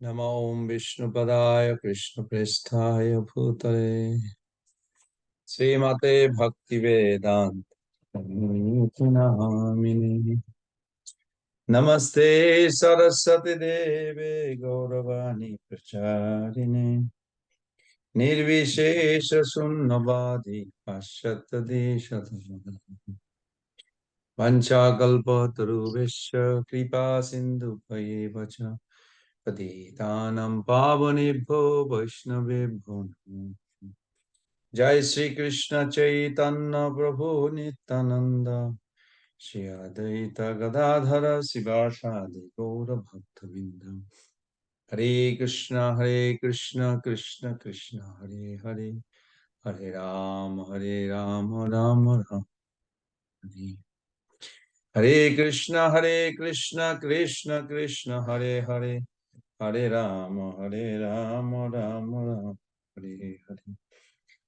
Namo Om Vishnupadaya Krishna Prestaya Bhutale Srimate Bhakti Vedanta Namini Namaste Saraswati Deve Gauravani Pracharine Nirvishesha Sunnavadi Pashyata Deshatana Vanchakalpa Taruvesha Kripa Sindhu Vacha Patitanam Pavanebhyo Vaishnavebhyo Namo Jai Sri Krishna Chaitanya Prabhu Nityananda Shri Advaita Gadadhara Sivasadi Gaura Bhaktavinda Hare Krishna Krishna Krishna Hare Hare Hare Ram Ram Hare Hare Krishna Krishna Hare Hare Hare Ram Ram Hare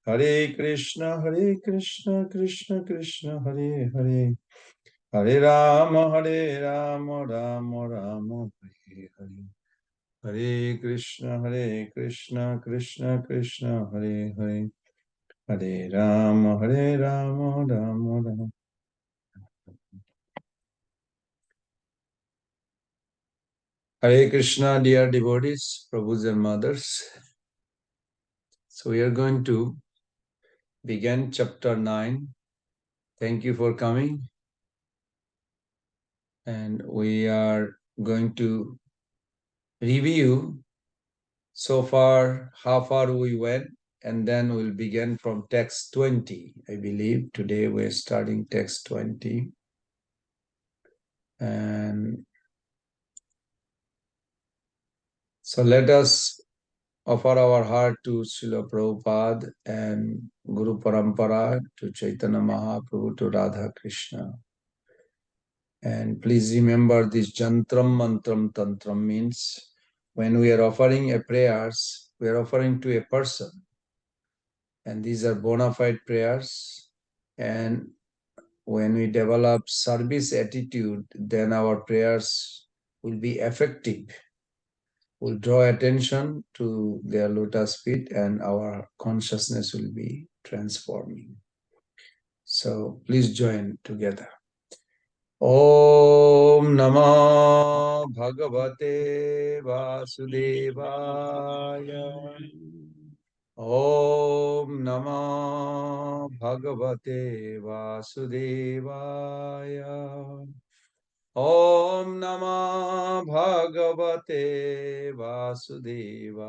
Hare Hare Krishna Krishna Hare Hare Hare Ram Ram Hare Hare Hare Krishna Krishna Hare Hare Hare Ram Ram Hare Krishna, dear devotees, Prabhus and mothers. So we are going to begin chapter 9. Thank you for coming. And we are going to review so far how far we went, and then we'll begin from text 20. I believe today we're starting text 20. And so let us offer our heart to Srila Prabhupada and Guru Parampara, to Chaitanya Mahaprabhu, to Radha Krishna. And please remember this Jantram Mantram Tantram means when we are offering a prayers, we are offering to a person. And these are bona fide prayers. And when we develop service attitude, then our prayers will be effective. We'll draw attention to their lotus feet and our consciousness will be transforming. So please join together. Om Namah Bhagavate Vasudevaya. Om Namah Bhagavate Vasudevaya. Om Namah Bhagavate Vasudevaya.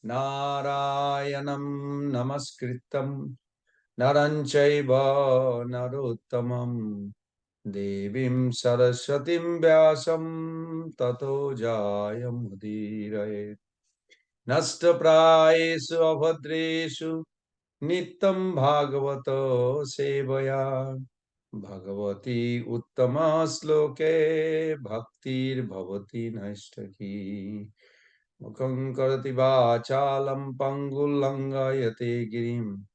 Narayanam Namaskritam Naranchaiva Narottamam Devim Saraswatim Vyasam Tato Jayam Udiraye Nashtaprayesu Abhadreshu Nitam Bhagavato Sevaya Bhagavati Uttama Sloke Bhaktir Bhavati Nashtaki Mukham Karati Vachalam Pangulangayate Girim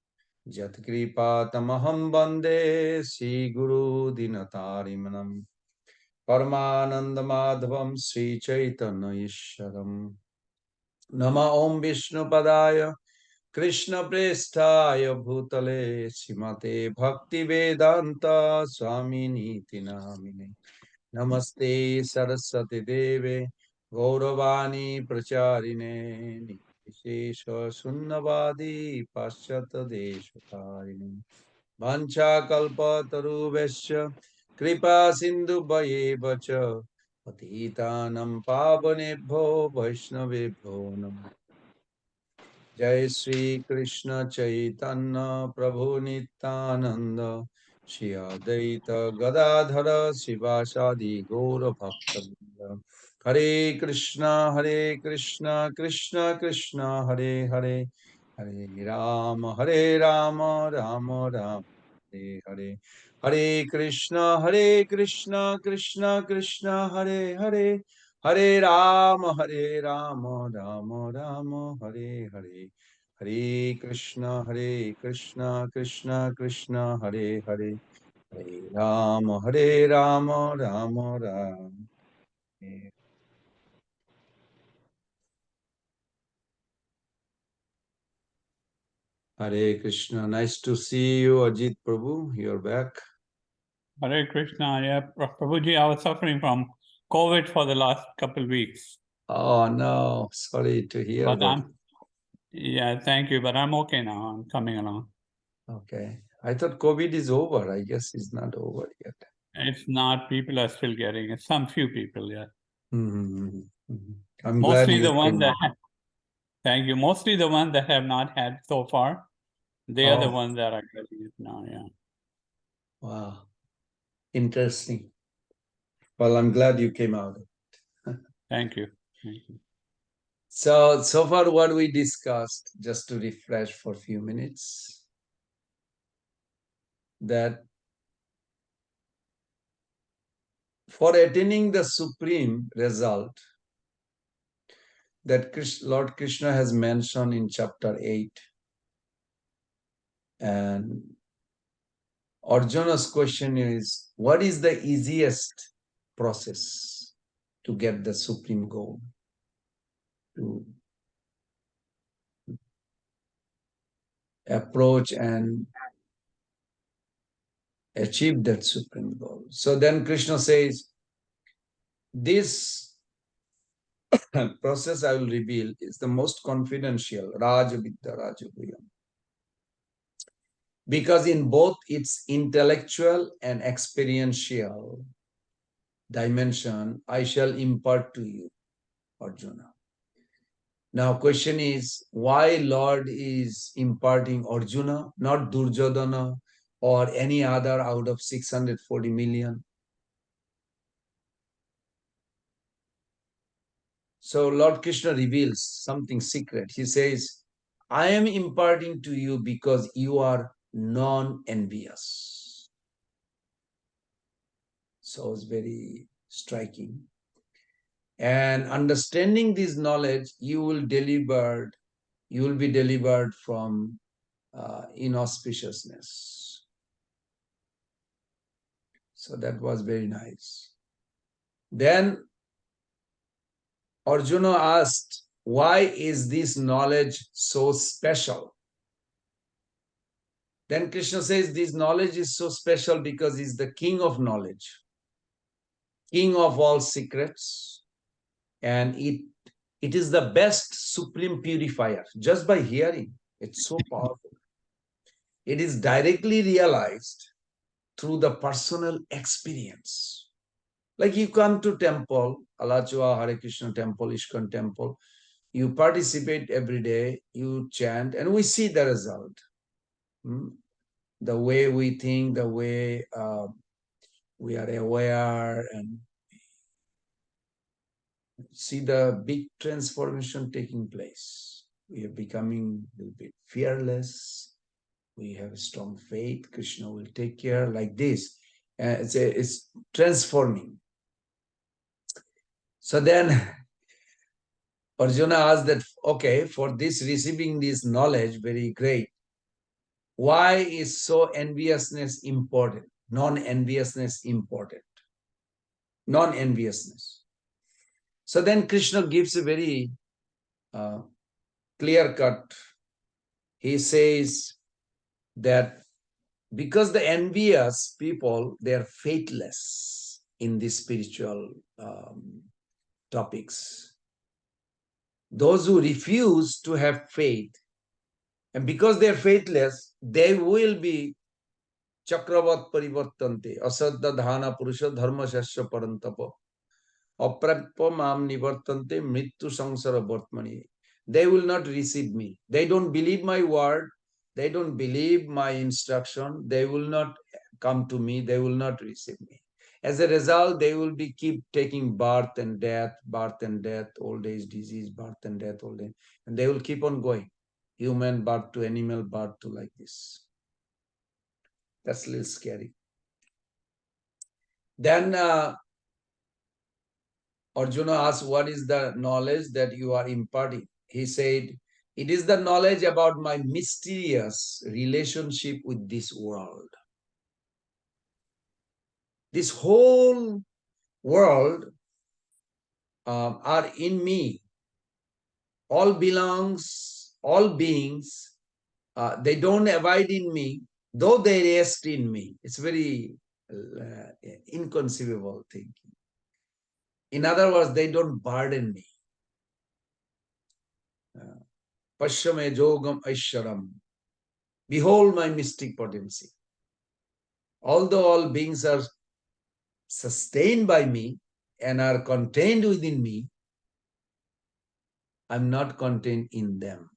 Jatkripa Tamaham Bande Sri Guru Dinatarimanam Paramananda Madhavam Sri Chaitanya Isharam Nama Om Vishnu Padaya Krishna Prestaya Bhutale Simate Bhakti Vedanta Swami Niti Namine Namaste Saraswati Deve Gauravani Pracharine Nishesha Sunnavadi Paschata Deshatarine Vancha Kalpa Taruvesha Kripa Sindhu Bhayevacha Patitanam Pavanebho Vaishnavebho Namo Jai Sri Krishna Chaitanya Prabhu Nityananda Shri Advaita Gadadhara Sivasadi Gaura Bhaktavinda Hare Krishna Krishna Hare Hare Hare Ram Ram Hare Hare Hare Krishna Krishna Hare Hare Hare Ram Ram Hare Hare Hare Krishna Krishna Hare Hare Hare Rama, Rama Rama. Hare Krishna. Nice to see you, Ajit Prabhu. You're back. Hare Krishna. Yeah, Prabhuji, I was suffering from COVID for the last couple of weeks. Oh no, sorry to hear But that. yeah, thank you. But I'm okay now. I'm coming along. Okay. I thought COVID is over. I guess it's not over yet. It's not. People are still getting it. Some few people, yeah. I'm glad Mostly you the ones came. that thank you. Mostly the ones that have not had so far. They are the Oh, ones that are getting it now. Yeah. wow. Interesting. Well, I'm glad you came out. Thank you. Thank you. So far what we discussed, just to refresh for a few minutes, that for attaining the supreme result that Lord Krishna has mentioned in chapter 8, and Arjuna's question is, what is the easiest process to get the supreme goal, to approach and achieve that supreme goal? So then Krishna says, this process I will reveal is the most confidential, Raja Vidya Raja Guyam, because in both its intellectual and experiential dimension, I shall impart to you, Arjuna. Now, question is, why Lord is imparting Arjuna, not Durjodhana or any other out of 640 million? So Lord Krishna reveals something secret. He says, I am imparting to you because you are non-envious. So it's very striking. And understanding this knowledge, you will be delivered from inauspiciousness. So that was very nice. Then Arjuna asked, why is this knowledge so special? Then Krishna says, this knowledge is so special because he's the king of knowledge, king of all secrets, and it is the best supreme purifier. Just by hearing, it's so powerful. It is directly realized through the personal experience. Like you come to temple, Alachua, Hare Krishna temple, Ishkan temple, you participate every day, you chant, and we see the result. The way we think, the way we are aware, and see the big transformation taking place. We are becoming a little bit fearless. We have a strong faith. Krishna will take care like this. It's transforming. So then Arjuna asked that, okay, for this receiving this knowledge, very great. Why is so enviousness important? Non-enviousness important. Non-enviousness. So then Krishna gives a very clear cut. He says that because the envious people, they are faithless in these spiritual topics. Those who refuse to have faith, and because they are faithless, they will be chakravat parivartante, asadda dhana purusha dharma shasya parantapa, aprappa mam nivartante mrityu sangsara vartmani. They will not receive me. They don't believe my word. They don't believe my instruction. They will not come to me. They will not receive me. As a result, they will be keep taking birth and death, old age, disease, birth and death, old age, and they will keep on going. Human birth to animal birth to like this. That's a little scary. Then Arjuna asked, what is the knowledge that you are imparting? He said, it is the knowledge about my mysterious relationship with this world. This whole world are in me. All beings, they don't abide in me, though they rest in me. It's very inconceivable thing. In other words, they don't burden me. Pashyame jogam aishwaram. Behold my mystic potency. Although all beings are sustained by me and are contained within me, I'm not contained in them.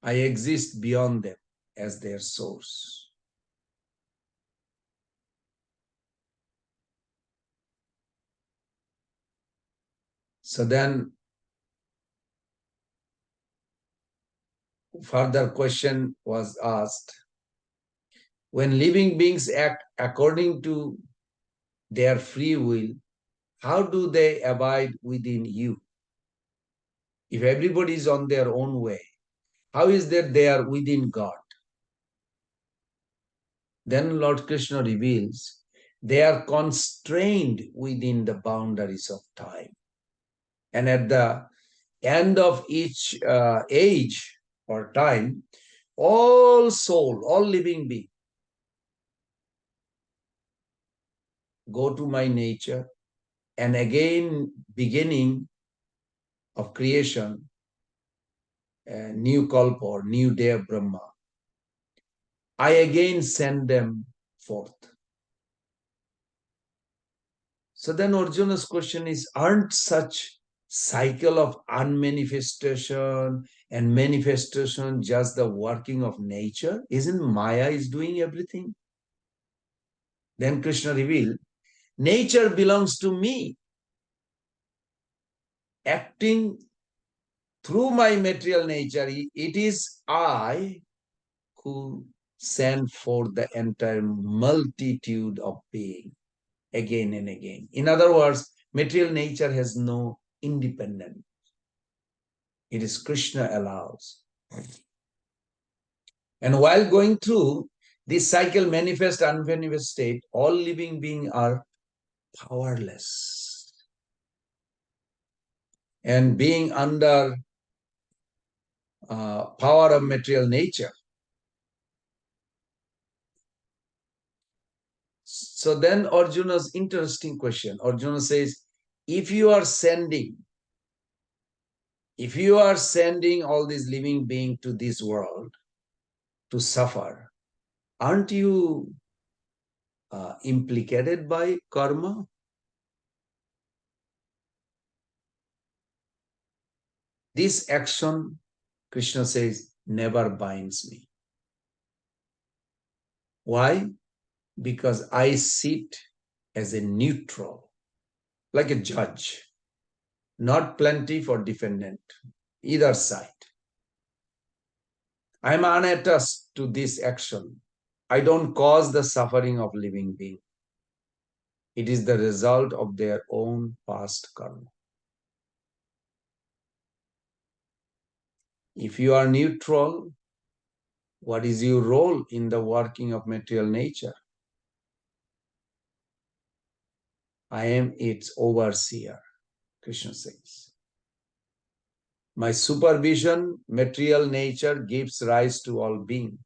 I exist beyond them as their source. So then, further question was asked, when living beings act according to their free will, how do they abide within you? If everybody is on their own way, how is that they are within God? Then Lord Krishna reveals they are constrained within the boundaries of time. And at the end of each age or time, all soul, all living beings go to my nature, and again, beginning of creation, a new kalpa or new day of Brahma, I again send them forth. So then Arjuna's question is, aren't such cycle of unmanifestation and manifestation just the working of nature? Isn't Maya is doing everything? Then Krishna revealed, nature belongs to me. Acting through my material nature, it is I who send forth the entire multitude of being again and again. In other words, material nature has no independence. It is Krishna allows. And while going through this cycle, manifest, unmanifest state, all living beings are powerless. And being under power of material nature. So then Arjuna's interesting question. Arjuna says, if you are sending all these living beings to this world to suffer, aren't you implicated by karma? This action, Krishna says, never binds me. Why? Because I sit as a neutral, like a judge, not plaintiff or defendant, either side. I am unattached to this action. I don't cause the suffering of living beings. It is the result of their own past karma. If you are neutral, what is your role in the working of material nature? I am its overseer, Krishna says. My supervision, material nature gives rise to all being,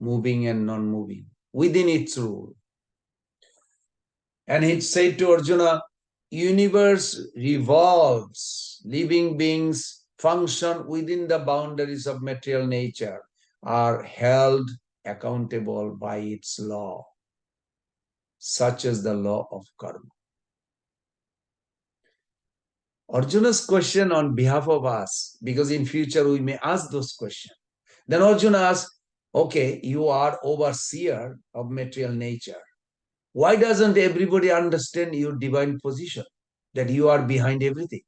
moving and non-moving, within its rule. And he said to Arjuna, universe revolves, living beings function within the boundaries of material nature, are held accountable by its law, such as the law of karma. Arjuna's question on behalf of us, because in future we may ask those questions. Then Arjuna asks, okay, you are overseer of material nature. Why doesn't everybody understand your divine position, that you are behind everything?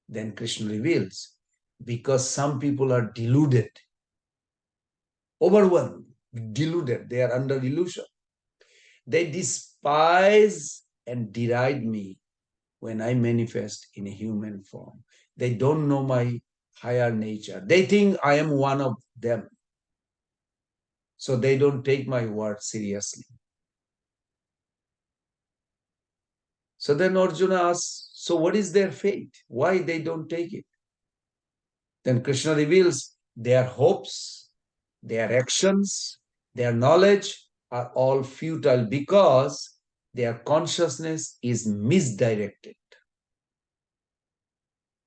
Then Krishna reveals, because some people are deluded, overwhelmed, deluded, they are under illusion. They despise and deride me when I manifest in a human form. They don't know my higher nature. They think I am one of them. So they don't take my word seriously. So then Arjuna asks, so what is their fate? Why they don't take it? Then Krishna reveals their hopes, their actions, their knowledge are all futile because their consciousness is misdirected.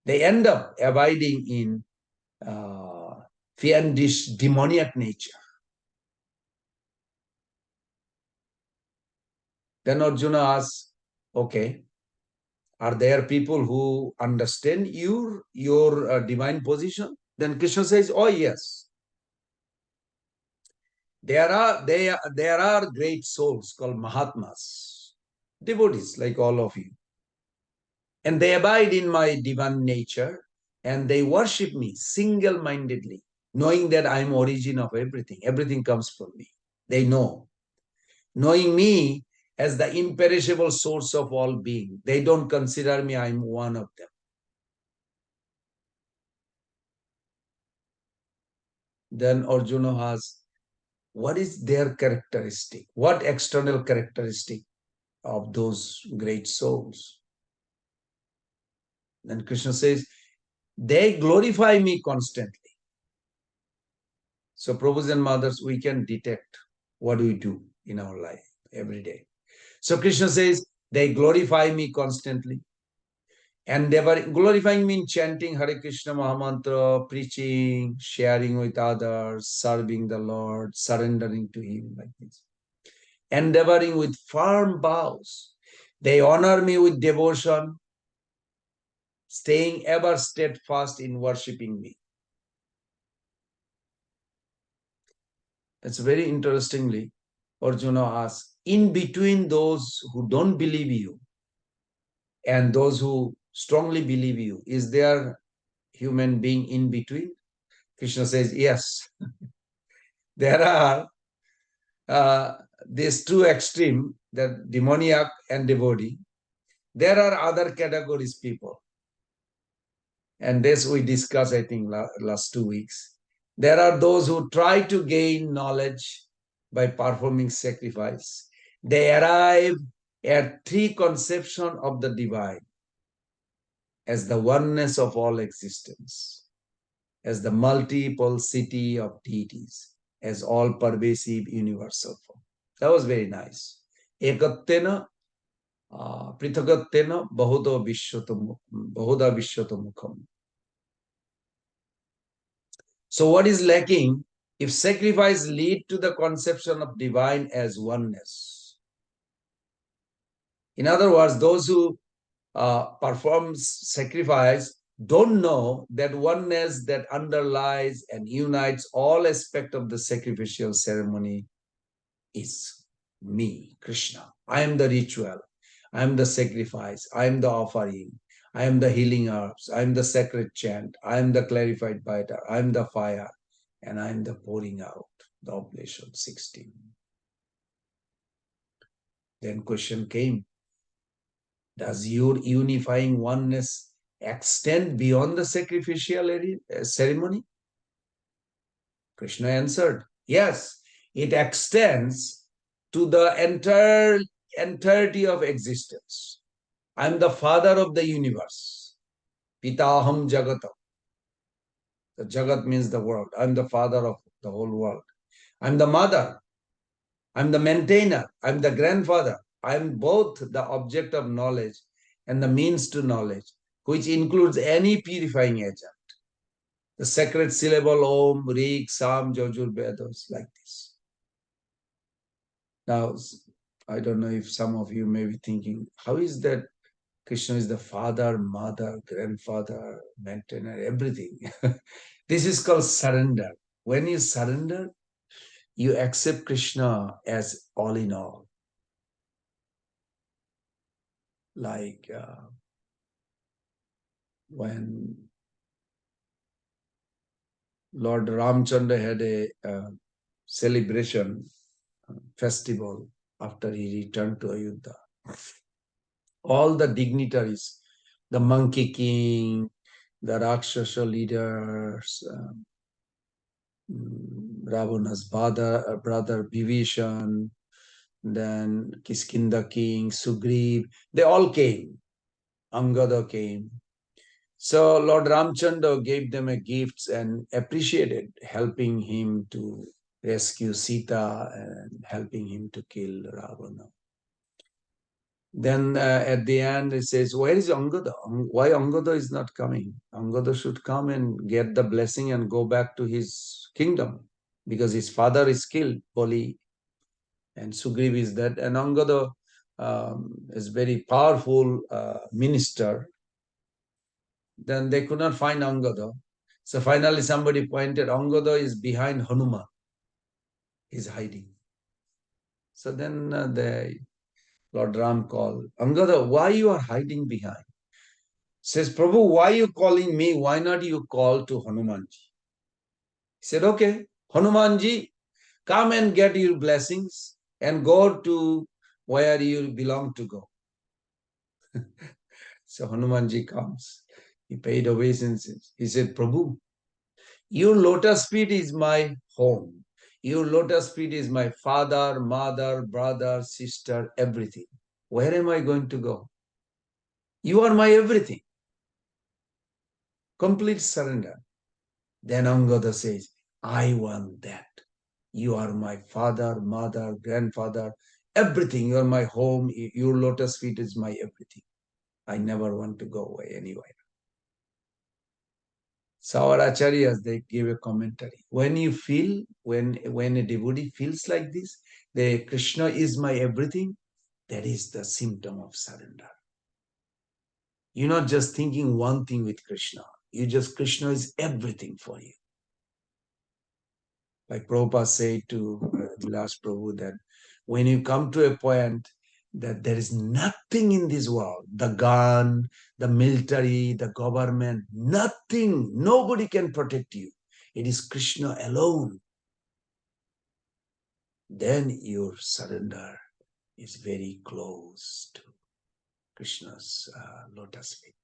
They end up abiding in fiendish demoniac nature. Then Arjuna asks, okay, are there people who understand your divine position? Then Krishna says, oh yes. There are great souls called Mahatmas, devotees like all of you. And they abide in my divine nature and they worship me single-mindedly, knowing that I'm origin of everything. Everything comes from me. They know. Knowing me as the imperishable source of all being. They don't consider me I'm one of them. Then Arjuna asks, what is their characteristic? What external characteristic of those great souls? Then Krishna says, they glorify me constantly. So, Prabhus and mothers, we can detect what we do in our life every day. So, Krishna says, they glorify me constantly. And they were glorifying means chanting Hare Krishna Mahamantra, preaching, sharing with others, serving the Lord, surrendering to Him like this. Endeavoring with firm vows. They honor me with devotion, staying ever steadfast in worshipping me. It's very interestingly, Arjuna asks, in between those who don't believe you and those who strongly believe you, is there human being in between? Krishna says, yes. There are these two extreme, the demoniac and devotee. There are other categories people. And this we discussed, I think, last 2 weeks. There are those who try to gain knowledge by performing sacrifice. They arrive at three conception of the divine as the oneness of all existence, as the multiplicity of deities, as all pervasive universal form. That was very nice. Ekattena prithagattena bahuda vishwata mukham. So what is lacking? If sacrifice lead to the conception of divine as oneness. In other words, those who perform sacrifice don't know that oneness that underlies and unites all aspects of the sacrificial ceremony is me, Krishna. I am the ritual. I am the sacrifice. I am the offering. I am the healing herbs. I am the sacred chant. I am the clarified biter. I am the fire. And I am the pouring out, the oblation 16. Then question came, does your unifying oneness extend beyond the sacrificial ceremony? Krishna answered, yes, it extends to the entirety of existence. I am the father of the universe. Pitaham Jagatam. The Jagat means the world. I am the father of the whole world. I am the mother. I am the maintainer. I am the grandfather. I am both the object of knowledge and the means to knowledge, which includes any purifying agent. The sacred syllable Om, Rik, Sam, Jojur, Vedas, like this. Now, I don't know if some of you may be thinking, how is that Krishna is the father, mother, grandfather, maintainer, everything? This is called surrender. When you surrender, you accept Krishna as all in all. Like when Lord Ramchandra had a celebration, festival after he returned to Ayodhya. All the dignitaries, the Monkey King, the Rakshasa leaders, Ravana's brother Vibhishan, then Kiskinda king, Sugriv, they all came. Angada came. So Lord Ramchandra gave them a gifts and appreciated helping him to rescue Sita and helping him to kill Ravana. Then at the end it says, where is Angada? Why Angada is not coming? Angada should come and get the blessing and go back to his kingdom because his father is killed, Bali, and Sugriv is dead. And Angada is very powerful minister. Then they could not find Angada. So finally somebody pointed, Angada is behind Hanuman. He's hiding. So then Lord Ram called, Angada, why you are hiding behind? Says, Prabhu, why you calling me? Why not you call to Hanumanji? He said, okay, Hanumanji, come and get your blessings and go to where you belong to go. So Hanumanji comes. He paid obeisances. He said, Prabhu, your lotus feet is my home. Your lotus feet is my father, mother, brother, sister, everything. Where am I going to go? You are my everything. Complete surrender. Then Angada says, I want that. You are my father, mother, grandfather, everything. You are my home. Your lotus feet is my everything. I never want to go away anywhere. So our acharyas, they give a commentary. When you feel, when a devotee feels like this, the Krishna is my everything, that is the symptom of surrender. You're not just thinking one thing with Krishna. Krishna is everything for you. Like Prabhupada said to Vilas Prabhu that when you come to a point that there is nothing in this world, the gun, the military, the government, nothing, nobody can protect you. It is Krishna alone. Then your surrender is very close to Krishna's lotus feet.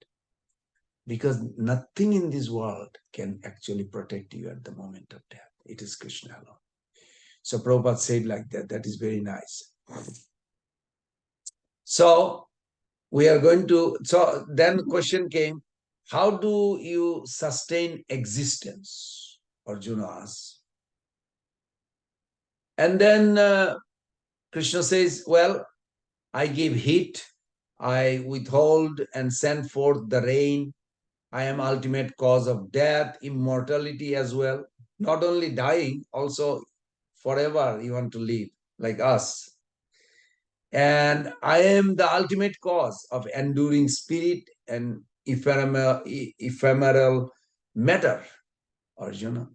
Because nothing in this world can actually protect you at the moment of death. It is Krishna alone. So Prabhupada said like that. That is very nice. So we are going to, so then question came, how do you sustain existence? Arjuna asked. And then Krishna says, well, I give heat, I withhold and send forth the rain. I am ultimate cause of death, immortality as well. Not only dying, also forever you want to live like us. And I am the ultimate cause of enduring spirit and ephemeral matter, Arjuna.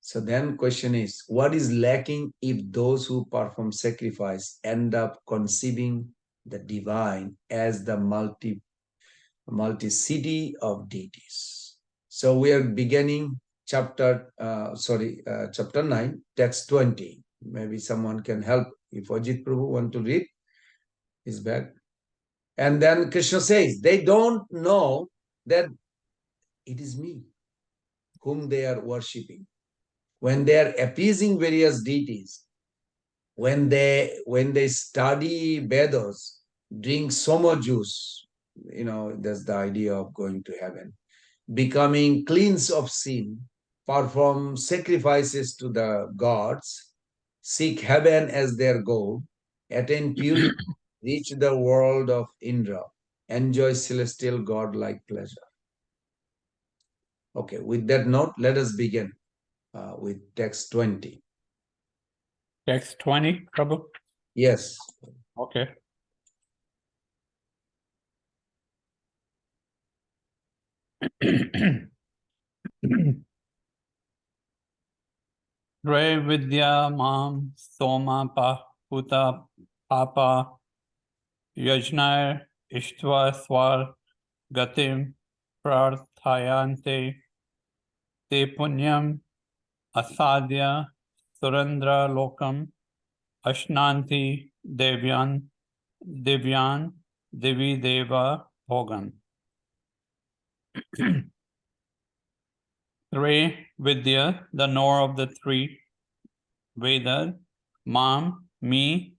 So then question is, what is lacking if those who perform sacrifice end up conceiving the divine as the multiplicity of deities? So we are beginning chapter 9, text 20. Maybe someone can help. If Ajit Prabhu want to read, he's back. And then Krishna says, they don't know that it is me whom they are worshipping. When they are appeasing various deities, when they study Vedas, drink soma juice, that's the idea of going to heaven, becoming cleansed of sin, perform sacrifices to the gods, seek heaven as their goal, attain purity, reach the world of Indra, enjoy celestial god-like pleasure. Okay, with that note, let us begin with text 20. Text 20, Prabhu? Yes. Okay. Dre vidya mam soma puta papa yajnair ishtva swar gatim prarthayante te punyam asadya surendra lokam ashnanti devyan devi deva bhogan. Tre Vidya, the knower of the three Vedas, Mam, me,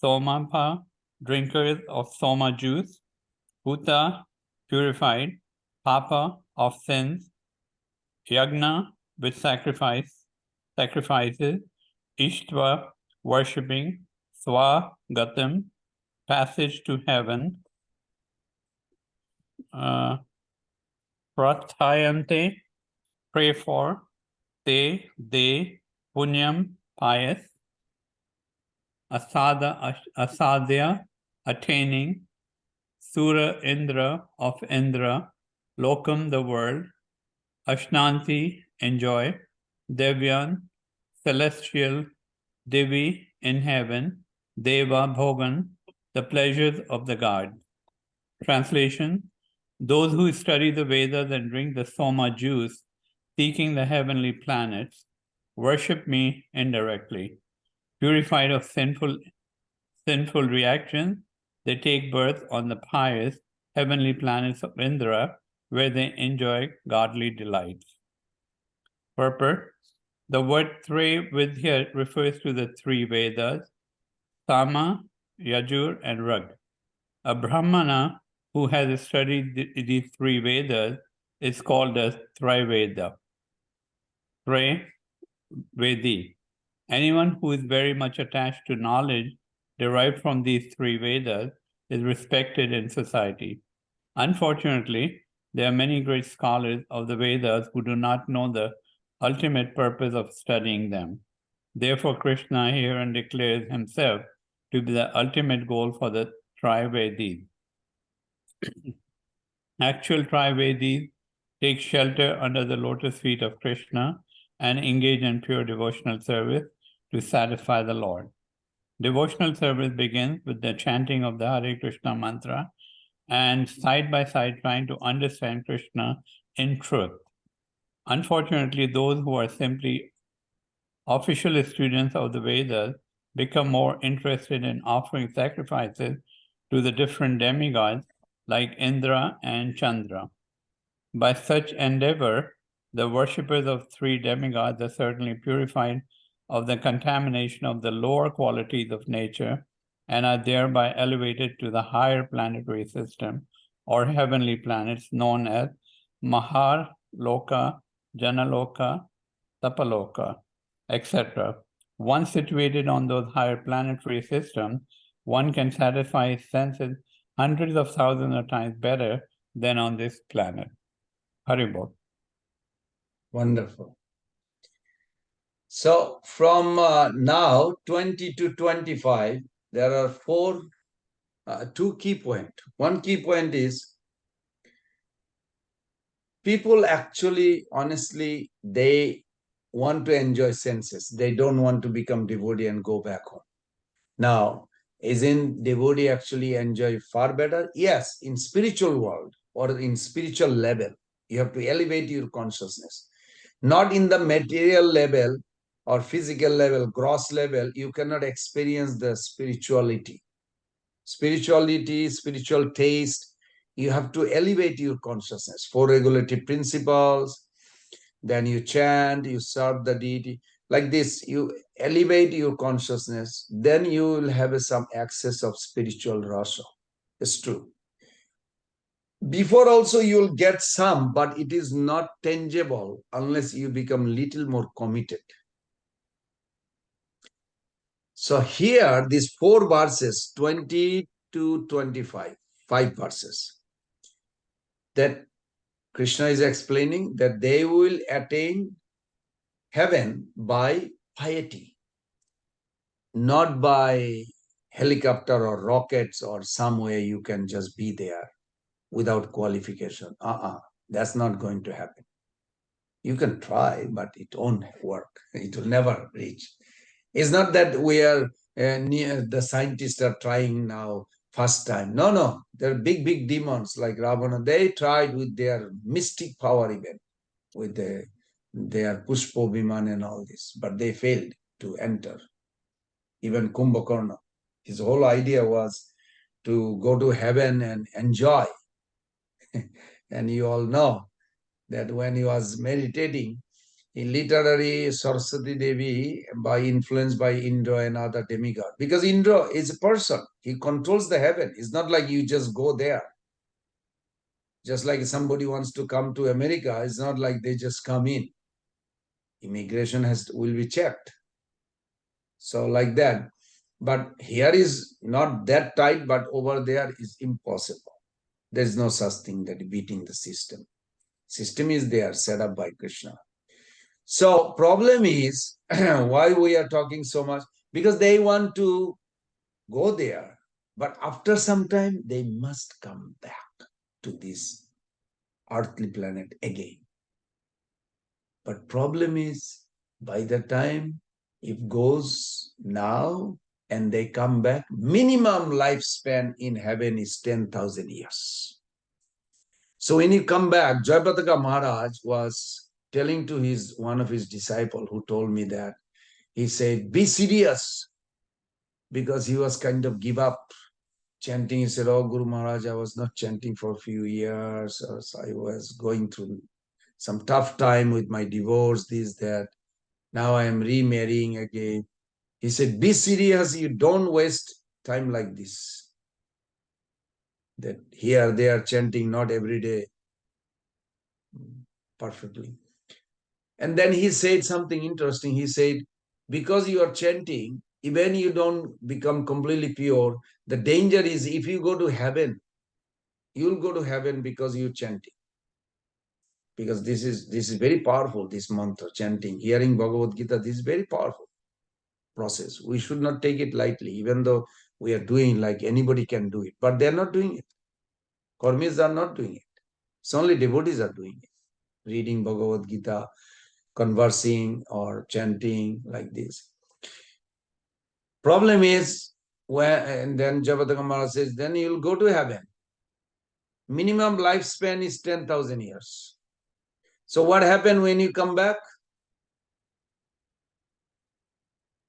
Somapa, drinkers of Soma juice, Bhuta, purified, Papa, of sins, Yagna, with sacrifices, Ishtva, worshipping, Swa, Gatam, passage to heaven, Prathayante, pray for, Te, they, Punyam, pious, Asadya, attaining, Sura Indra of Indra, Lokam the world, Ashnanti enjoy, Devyan celestial, Devi in heaven, Deva Bhogan the pleasures of the gods. Translation: those who study the Vedas and drink the Soma juice, seeking the heavenly planets, worship me indirectly. Purified of sinful reactions, they take birth on the pious heavenly planets of Indra, where they enjoy godly delights. Purport: the word Tre Vidya refers to the three Vedas, Sama, Yajur, and Rag. A Brahmana who has studied these three Vedas is called as Triveda. Tre Vedi. Anyone who is very much attached to knowledge derived from these three Vedas is respected in society. Unfortunately, there are many great scholars of the Vedas who do not know the ultimate purpose of studying them. Therefore, Krishna herein declares himself to be the ultimate goal for the Trivedis. Actual Trivedis take shelter under the lotus feet of Krishna and engage in pure devotional service to satisfy the Lord. Devotional service begins with the chanting of the Hare Krishna mantra and side by side trying to understand Krishna in truth. Unfortunately, those who are simply official students of the Vedas become more interested in offering sacrifices to the different demigods like Indra and Chandra. By such endeavor, the worshippers of three demigods are certainly purified of the contamination of the lower qualities of nature and are thereby elevated to the higher planetary system or heavenly planets known as Mahar Loka, Janaloka, Tapaloka, etc. Once situated on those higher planetary systems, one can satisfy his senses hundreds of thousands of times better than on this planet. Haribol. Wonderful. So from now 20 to 25, there are two key points. One key point is people actually, honestly, they want to enjoy senses. They don't want to become devotee and go back home. Now, isn't devotee actually enjoy far better? Yes, in spiritual world or in spiritual level, you have to elevate your consciousness. Not in the material level or physical level, gross level, you cannot experience the spirituality. Spirituality, spiritual taste, you have to elevate your consciousness. Four regulative principles, then you chant, you serve the deity. Like this, you elevate your consciousness, then you will have some access of spiritual rasa. It's true. Before also you will get some, but it is not tangible unless you become little more committed. So here, these four verses, 20 to 25, 5 verses, that Krishna is explaining that they will attain heaven by piety, not by helicopter or rockets or some way you can just be there without qualification. That's not going to happen. You can try, but it won't work. It will never reach. It's not that we are the scientists are trying now first time. No. They're big demons like Ravana. They tried with their mystic power even, with their Pushpo Viman and all this, but they failed to enter. Even Kumbhakarna, his whole idea was to go to heaven and enjoy. And you all know that when he was meditating, he literally Saraswati Devi by influenced by Indra and other demigod. Because Indra is a person. He controls the heaven. It's not like you just go there. Just like somebody wants to come to America, it's not like they just come in. Immigration will be checked. So like that. But here is not that tight, but over there is impossible. There's no such thing that beating the system. System is there, set up by Krishna. So problem is why we are talking so much? Because they want to go there, but after some time they must come back to this earthly planet again. But problem is by the time it goes now and they come back, minimum lifespan in heaven is 10,000 years. So when he come back, Jayapataka Maharaj was telling to one of his disciples who told me that, he said, be serious, because he was kind of give up chanting. He said, oh, Guru Maharaj, I was not chanting for a few years. I was going through some tough time with my divorce, this, that. Now I am remarrying again. He said, be serious. You don't waste time like this. That here they are chanting not every day perfectly. And then he said something interesting. He said, because you are chanting, even you don't become completely pure, the danger is if you go to heaven, you'll go to heaven because you're chanting. Because this is very powerful, this mantra, chanting, hearing Bhagavad Gita, this is very powerful process. We should not take it lightly, even though we are doing like anybody can do it. But they're not doing it. Karmis are not doing it. It's only devotees are doing it. Reading Bhagavad Gita, conversing or chanting like this. Problem is, and then Javataka Maharaj says, then you'll go to heaven. Minimum lifespan is 10,000 years. So what happened when you come back?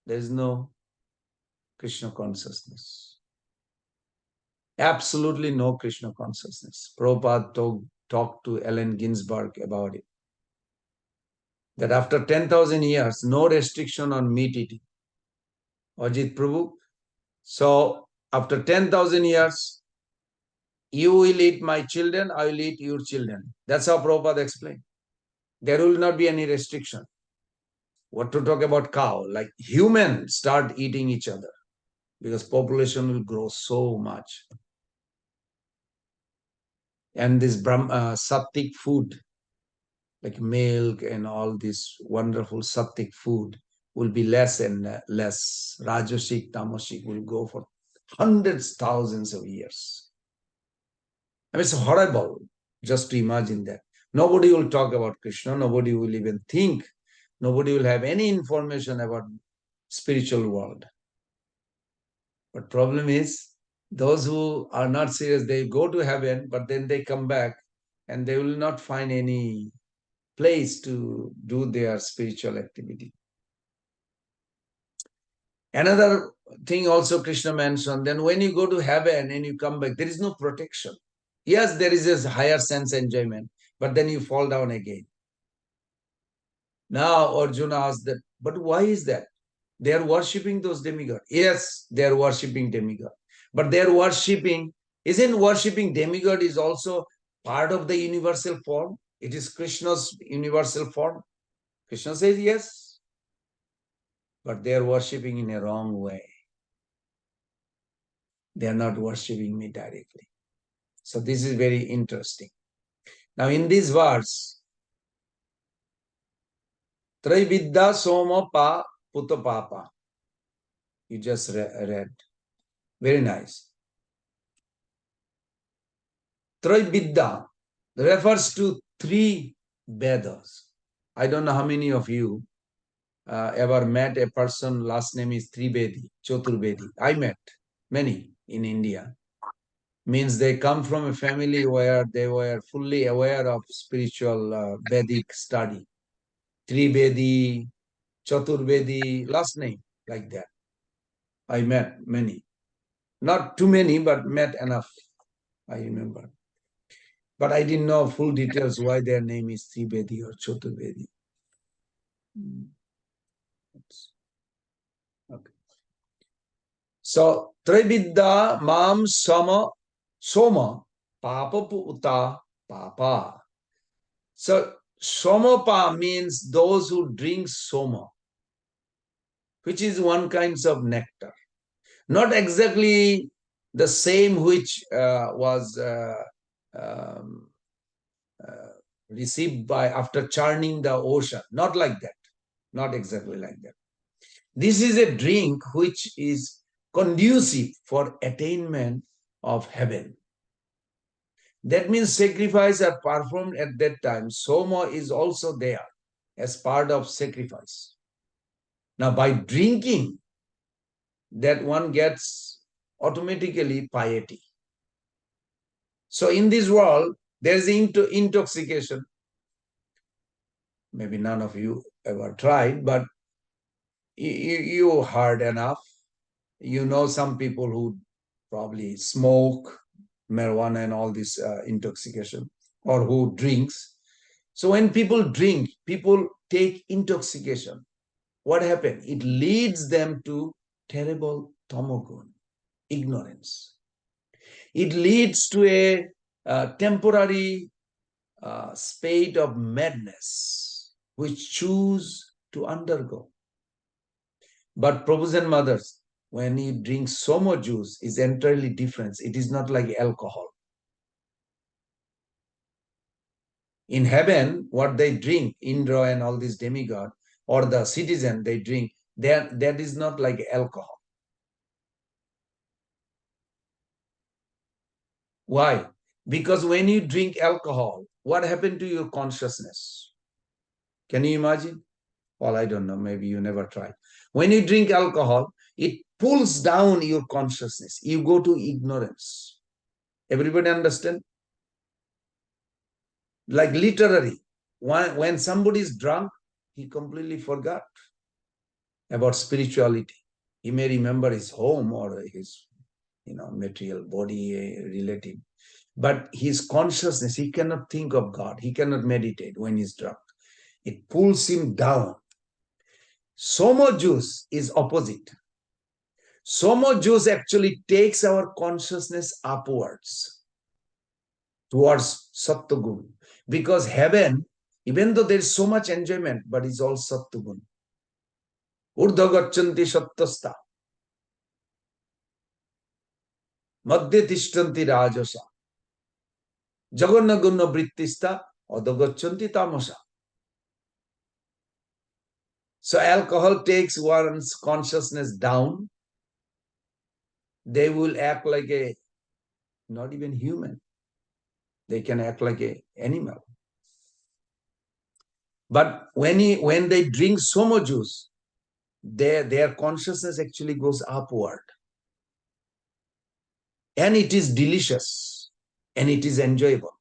There is no Krishna consciousness. Absolutely no Krishna consciousness. Prabhupada talked to Allen Ginsberg about it. That after 10,000 years, no restriction on meat eating. Ajit Prabhu. So after 10,000 years, you will eat my children, I will eat your children. That's how Prabhupada explained. There will not be any restriction. What to talk about cow? Like humans start eating each other because population will grow so much. And this sattvic food, like milk and all this wonderful sattvic food will be less and less. Rajasic, tamasic will go for hundreds, thousands of years. I mean, it's horrible just to imagine that. Nobody will talk about Krishna. Nobody will even think. Nobody will have any information about spiritual world. But problem is, those who are not serious, they go to heaven, but then they come back and they will not find any place to do their spiritual activity. Another thing also Krishna mentioned, then when you go to heaven and you come back, there is no protection. Yes, there is a higher sense enjoyment, but then you fall down again. Now Arjuna asked that, but why is that? They are worshipping those demigods. Yes, they are worshipping demigod. But they are worshipping, isn't worshipping demigod is also part of the universal form? It is Krishna's universal form. Krishna says yes. But they are worshipping in a wrong way. They are not worshipping me directly. So this is very interesting. Now in this verse, Traividya Soma Pa Puta Papa. You just read. Very nice. Traividya refers to three Vedas. I don't know how many of you ever met a person, last name is Trivedi, Choturvedi. I met many in India. Means they come from a family where they were fully aware of spiritual Vedic study. Trivedi, Chaturvedi, last name, like that. I met many. Not too many, but met enough, I remember. But I didn't know full details why their name is Trivedi or Chaturvedi. Okay. So, Trividya Mam Soma Papa Uta Papa. So, Somapa means those who drink Soma, which is one kind of nectar. Not exactly the same which was um, uh, received by after churning the ocean. Not like that. Not exactly like that. This is a drink which is conducive for attainment of heaven. That means sacrifice are performed at that time. Soma is also there as part of sacrifice. Now, by drinking, that one gets automatically piety. So, in this world, there is intoxication. Maybe none of you ever tried, but you heard enough. You know some people who probably smoke marijuana and all this intoxication, or who drinks. So when people drink, people take intoxication. What happens? It leads them to terrible tamogun, ignorance. It leads to a temporary state of madness, which choose to undergo. But Prabhus and mothers, when you drink Somo juice, is entirely different. It is not like alcohol. In heaven, what they drink, Indra and all these demigod, or the citizen they drink, that is not like alcohol. Why? Because when you drink alcohol, what happened to your consciousness? Can you imagine? Well, I don't know. Maybe you never tried. When you drink alcohol, it pulls down your consciousness. You go to ignorance. Everybody understand? Like literally, when somebody is drunk, he completely forgot about spirituality. He may remember his home or his, material body relative, but his consciousness, he cannot think of God. He cannot meditate when he's drunk. It pulls him down. Somo juice is opposite. Somo juice actually takes our consciousness upwards towards Sattvagun. Because heaven, even though there is so much enjoyment, but it's all Sattvagun. Urdha gachanti sattasta. Madhya tishtanti rajasa. Jaganna gunna vrittista. Adha gachanti tamasa. So alcohol takes one's consciousness down. They will act like a, not even human. They can act like an animal. But when they drink Somo juice, their consciousness actually goes upward. And it is delicious. And it is enjoyable.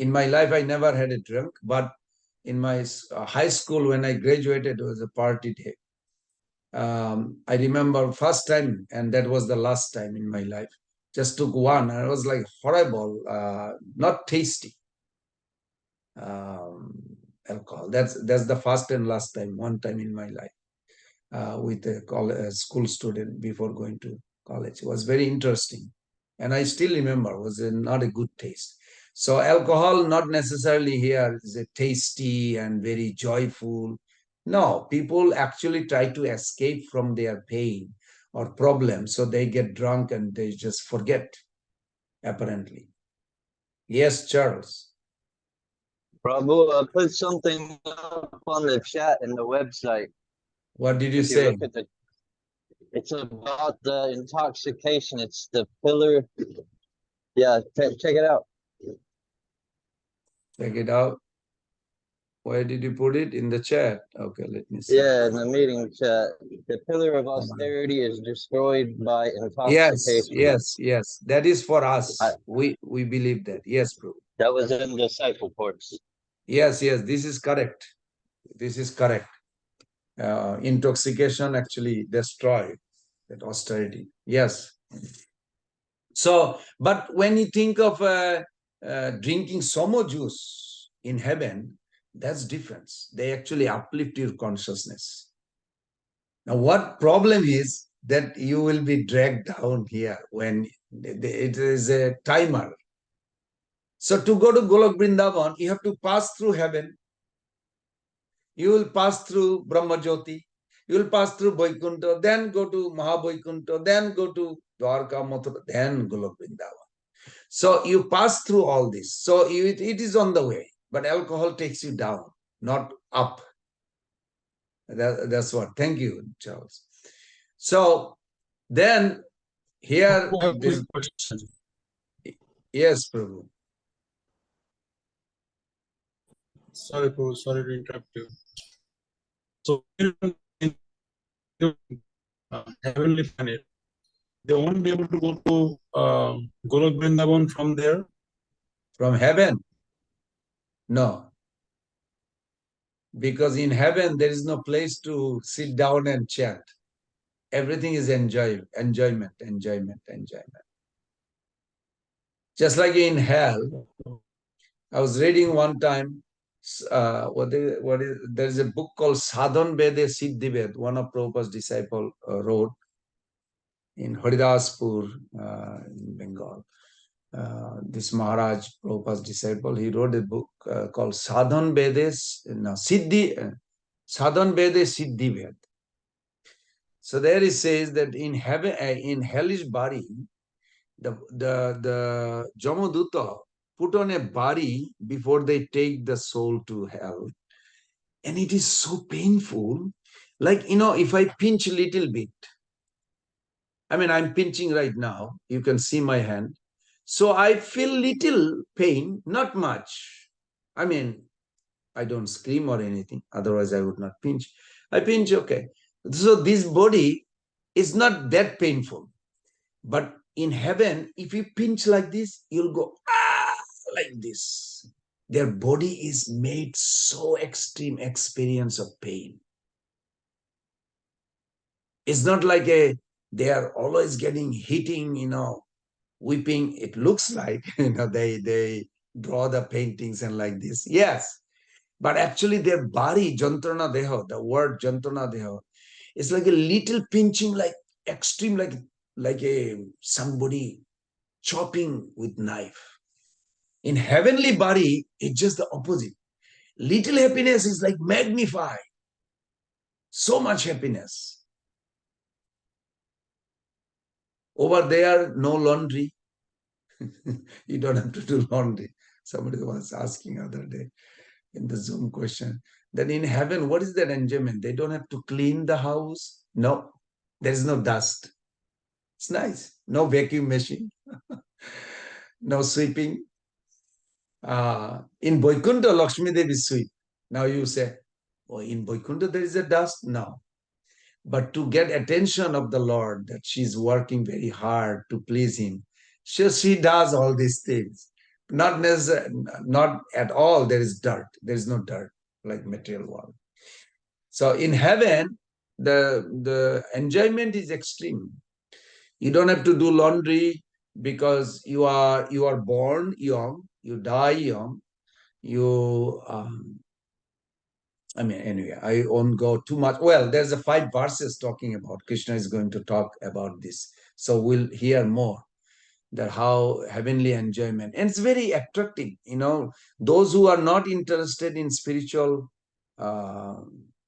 In my life, I never had a drink, but in my high school, when I graduated, it was a party day. I remember first time, and that was the last time in my life. Just took one, and it was like horrible, not tasty. Alcohol. That's the first and last time, one time in my life, with a school student before going to college. It was very interesting, and I still remember it was not a good taste. So alcohol not necessarily here is a tasty and very joyful. No, people actually try to escape from their pain or problem, so they get drunk and they just forget, apparently. Yes, Charles. Prabhu, I put something up on the chat in the website. What did you If you say? look at it's about the intoxication. It's the pillar. Yeah, check it out. Check it out. Where did you put it? In the chat? Okay, let me see. Yeah, in the meeting chat. The pillar of austerity is destroyed by intoxication. Yes. That is for us. We believe that. Yes, bro. That was in disciple course. Yes. This is correct. This is correct. Intoxication actually destroyed that austerity. Yes. So, but when you think of drinking somo juice in heaven, that's different. They actually uplift your consciousness. Now, what problem is that you will be dragged down here when it is a timer. So to go to Golok Vrindavan, you have to pass through heaven. You will pass through Brahma Jyoti. You will pass through Vaikuntha, then go to Maha then go to Dwarka, Mathura, then Golok Vrindavan. So you pass through all this. So it is on the way, but alcohol takes you down, not up. That's what. Thank you, Charles. So then here, this. Question. Yes, Prabhu. Sorry, Prabhu, sorry to interrupt you. So, in heavenly planet, they won't be able to go to Golok Vrindavan from there. From heaven? No. Because in heaven, there is no place to sit down and chat. Everything is enjoyment. Just like in hell, I was reading one time, there is a book called Sadhan Vede Siddhi Ved, one of Prabhupada's disciple wrote in Haridaspur in Bengal. This Maharaj, Prabhupada's disciple, he wrote a book called Sadhan Vede Siddhi Ved. So there he says that in heaven, in hellish body, the Jamaduta put on a body before they take the soul to hell. And it is so painful. Like, if I pinch a little bit, I mean, I'm pinching right now. You can see my hand. So I feel little pain, not much. I mean, I don't scream or anything. Otherwise, I would not pinch. I pinch, okay. So this body is not that painful. But in heaven, if you pinch like this, you'll go, like this. Their body is made so extreme experience of pain. It's not like they are always getting hitting, weeping. It looks like, they draw the paintings and like this. Yes. But actually their body, Jantrana Deha, the word Jantrana Deha, is like a little pinching, like extreme, like somebody chopping with knife. In heavenly body, it's just the opposite. Little happiness is like magnified. So much happiness. Over there, no laundry. You don't have to do laundry. Somebody was asking other day in the Zoom question that in heaven, what is that enjoyment? They don't have to clean the house. No, there is no dust. It's nice. No vacuum machine. No sweeping. In Vaikuntha, Lakshmi Devi sweep. Now you say, oh, in Vaikuntha there is a dust? No. But to get attention of the Lord, that she's working very hard to please him, she does all these things. Not at all there is dirt. There is no dirt like material world. So in heaven, the enjoyment is extreme. You don't have to do laundry because you are born young, you die young, anyway, I won't go too much. Well, there's a 5 verses talking about, Krishna is going to talk about this. So we'll hear more that how heavenly enjoyment. And it's very attractive. Those who are not interested in spiritual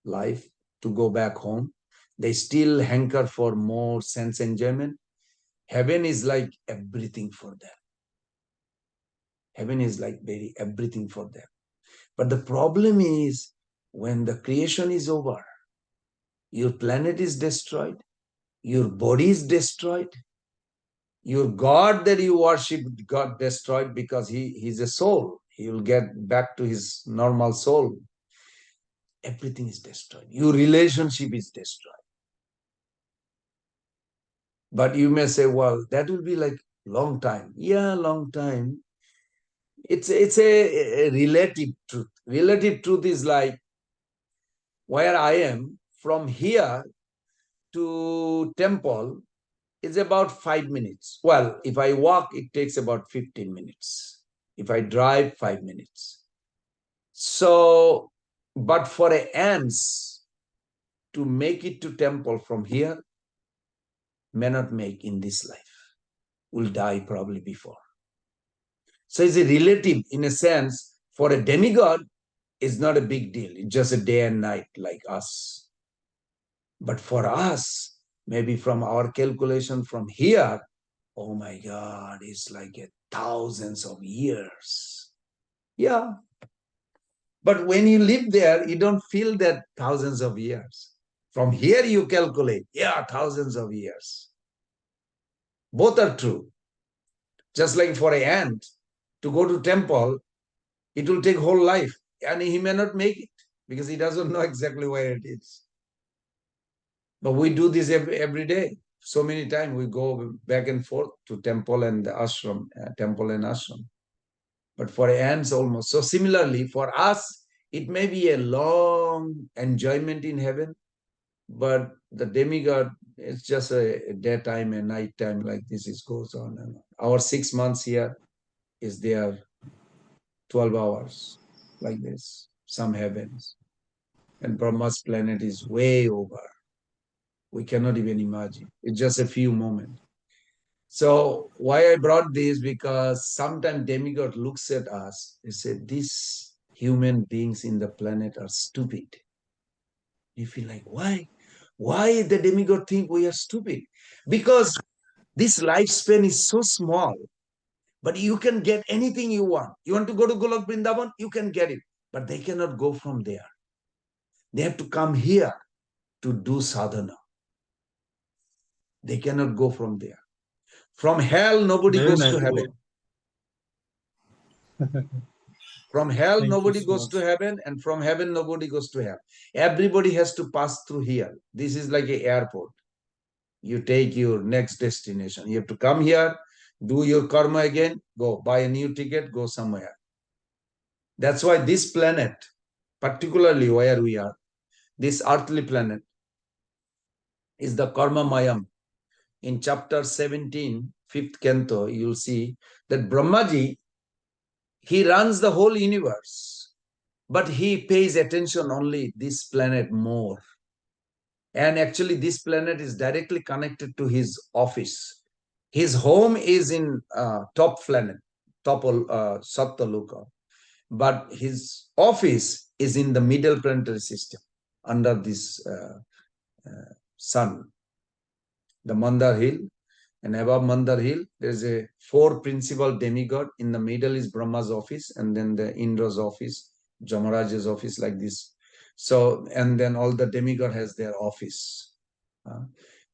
life to go back home, they still hanker for more sense enjoyment. Heaven is like everything for them. Heaven is like everything for them. But the problem is, when the creation is over, your planet is destroyed, your body is destroyed, your God that you worship got destroyed because he's a soul. He will get back to his normal soul. Everything is destroyed. Your relationship is destroyed. But you may say, well, that will be like long time. Yeah, long time. It's a relative truth. Relative truth is like where I am from here to temple is about 5 minutes. Well, if I walk, it takes about 15 minutes. If I drive, 5 minutes. So, but for a ants to make it to temple from here, may not make in this life, will die probably before. So it's a relative, in a sense. For a demigod, it's not a big deal. It's just a day and night like us. But for us, maybe from our calculation from here, oh my God, it's like thousands of years. Yeah. But when you live there, you don't feel that thousands of years. From here you calculate, yeah, thousands of years. Both are true. Just like for an ant, to go to temple, it will take whole life. And he may not make it because he doesn't know exactly where it is. But we do this every day. So many times we go back and forth to temple and the ashram, temple and ashram. But for ants almost. So similarly, for us, it may be a long enjoyment in heaven, but the demigod, it's just a daytime and nighttime like this. It goes on and on. Our 6 months here is their 12 hours like this, some heavens. And Brahma's planet is way over. We cannot even imagine. It's just a few moments. So why I brought this, because sometimes demigod looks at us, they say, these human beings in the planet are stupid. You feel like, why? Why the demigod think we are stupid? Because this lifespan is so small, but you can get anything you want. You want to go to Golok Vrindavan, you can get it, but they cannot go from there. They have to come here to do sadhana. They cannot go from there. From hell, nobody Very goes nice. to heaven. From hell, Thank you nobody so goes much. to heaven, and from heaven, nobody goes to hell. Everybody has to pass through here. This is like an airport. You take your next destination. You have to come here, do your karma again, go buy a new ticket, go somewhere. That's why this planet, particularly where we are, this earthly planet, is the karma mayam. In chapter 17, 5th canto, you'll see that Brahmaji, he runs the whole universe, but he pays attention only this planet more. And actually, this planet is directly connected to his office. His home is in top planet, top Sattvaluka, but his office is in the middle planetary system under this sun, the Mandar Hill. And above Mandar Hill, there's a 4 principal demigod. In the middle is Brahma's office, and then the Indra's office, Jamaraj's office, like this. So, and then all the demigod has their office.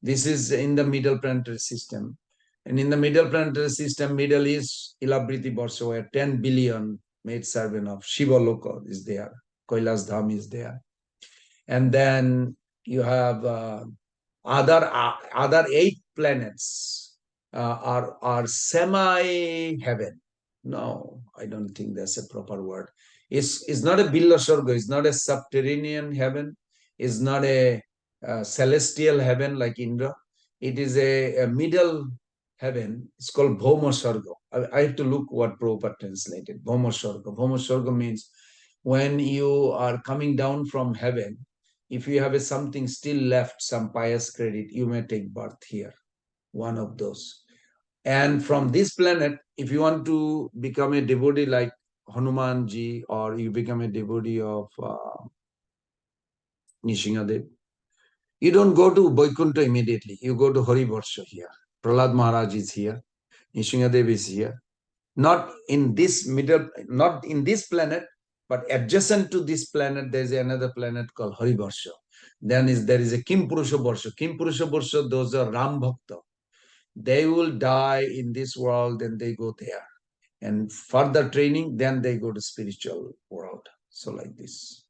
This is in the middle planetary system. And in the middle planetary system, middle is Ilabriti Barsha, where 10 billion maid servant of Shiva Loka is there. Kailas Dham is there. And then you have other 8 planets are semi heaven. No, I don't think that's a proper word. It's not a Billa Swarga, it's not a subterranean heaven, it's not a celestial heaven like Indra. It is a middle heaven. It's called Bhoma Swarga. I have to look what Prabhupada translated. Bhoma Swarga. Bhoma Swarga means when you are coming down from heaven, if you have something still left, some pious credit, you may take birth here, one of those. And from this planet, if you want to become a devotee like Hanumanji, or you become a devotee of Nishingadev, you don't go to Vaikuntha immediately. You go to Harivarsha here. Prahlad Maharaj is here. Nishingadev is here. Not in this middle, not in this planet, but adjacent to this planet, there is another planet called Harivarsha. Then there is a Kim Purusha Varsha. Kim Purusha Varsha, those are Ram Bhakta. They will die in this world, then they go there. And further training, then they go to spiritual world. So like this.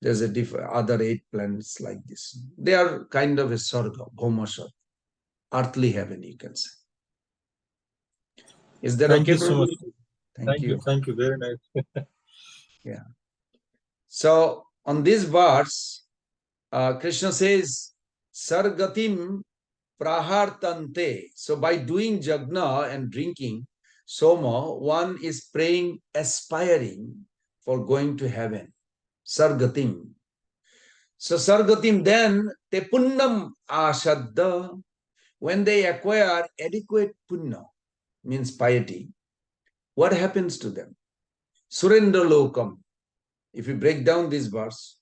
There's a other 8 planets like this. They are kind of a Sarga, Bhoma Sarga, earthly heaven, you can say. Is that Thank okay, you so Prabhu? much. Thank you. Thank you. Very nice. Yeah. So on this verse, Krishna says, Sargatim prahartante. So by doing jagna and drinking soma, one is praying, aspiring for going to heaven. Sargatim. So sargatim, then te punnam ashadda. When they acquire adequate punna, means piety, what happens to them? Surendra lokam. If you break down this verse,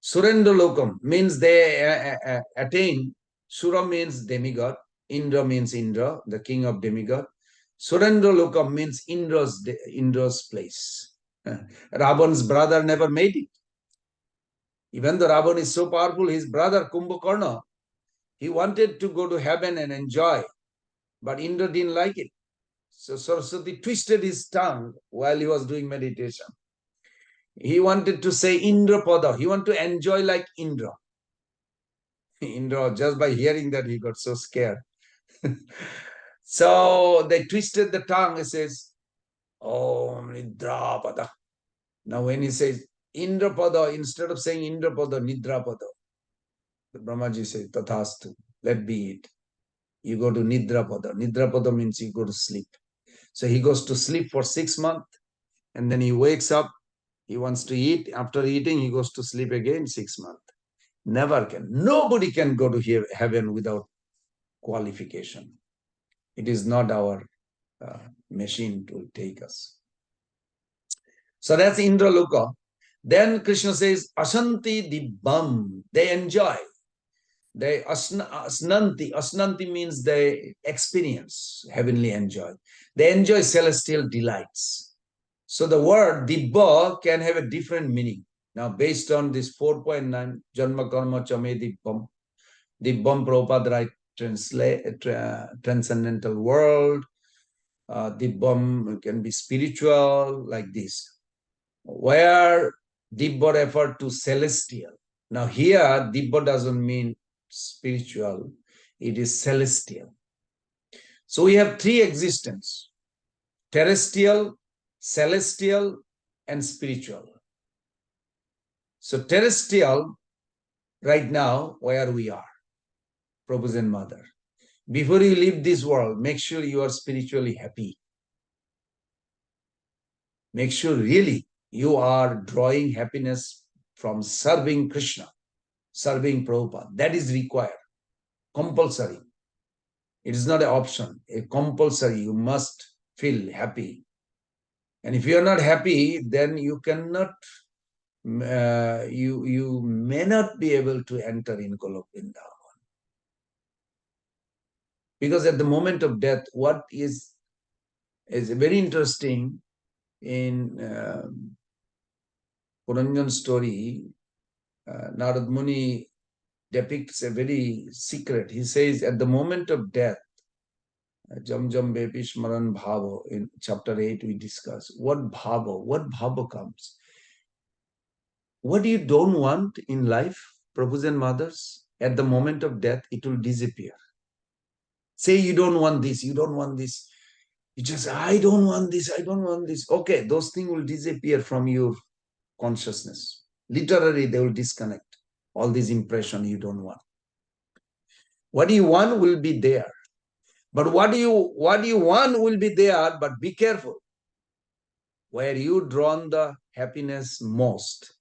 surendra lokam means they attain. Sura means demigod. Indra means Indra, the king of demigod. Surendra lokam means Indra's place. Ravan's brother never made it. Even though Ravan is so powerful, his brother Kumbhakarna, he wanted to go to heaven and enjoy, but Indra didn't like it. So Saraswati twisted his tongue while he was doing meditation. He wanted to say Indra Pada. He wanted to enjoy like Indra. Indra, just by hearing that, he got so scared. So they twisted the tongue. He says, Om Nidra Pada. Now when he says Indra Pada, instead of saying Indra Pada, Nidra Pada, the Brahmaji says, Tathastu, let be it. You go to Nidra Pada. Nidra Pada means you go to sleep. So he goes to sleep for 6 months and then he wakes up. He wants to eat. After eating, he goes to sleep again 6 months. Never can. Nobody can go to heaven without qualification. It is not our machine to take us. So that's Indra Loka. Then Krishna says, Ashanti Dibbam. They enjoy. They asnanti. Asnanti means they experience heavenly enjoy. They enjoy celestial delights. So the word Dibba can have a different meaning. Now, based on this 4.9, Janma Karma Chame Dibbam, Dibbam Prabhupada right translate transcendental world. Dibbam can be spiritual, like this. Where Dibba refer to celestial. Now here, Dibba doesn't mean spiritual, it is celestial. So we have three existence: terrestrial, celestial, and spiritual. So terrestrial, right now, where we are, Prabhu's and Mother. Before you leave this world, make sure you are spiritually happy. Make sure really you are drawing happiness from serving Krishna, serving Prabhupada. That is required, compulsory. It is not an option, a compulsory. You must feel happy. And if you are not happy, then you cannot, you may not be able to enter in Golok Vrindavan. Because at the moment of death, what is very interesting in Puranjan story, Narad Muni depicts a very secret. He says at the moment of death, Jam Jam Bepi Smaran Bhava, in chapter 8 we discuss what bhava comes. What you don't want in life, Prabhus and mothers, at the moment of death, it will disappear. Say you don't want this, you don't want this. You just, I don't want this, I don't want this. Okay, those things will disappear from your consciousness. Literally, they will disconnect all these impressions you don't want. What you want will be there. But what you want will be there, but be careful. Where you drawn the happiness most.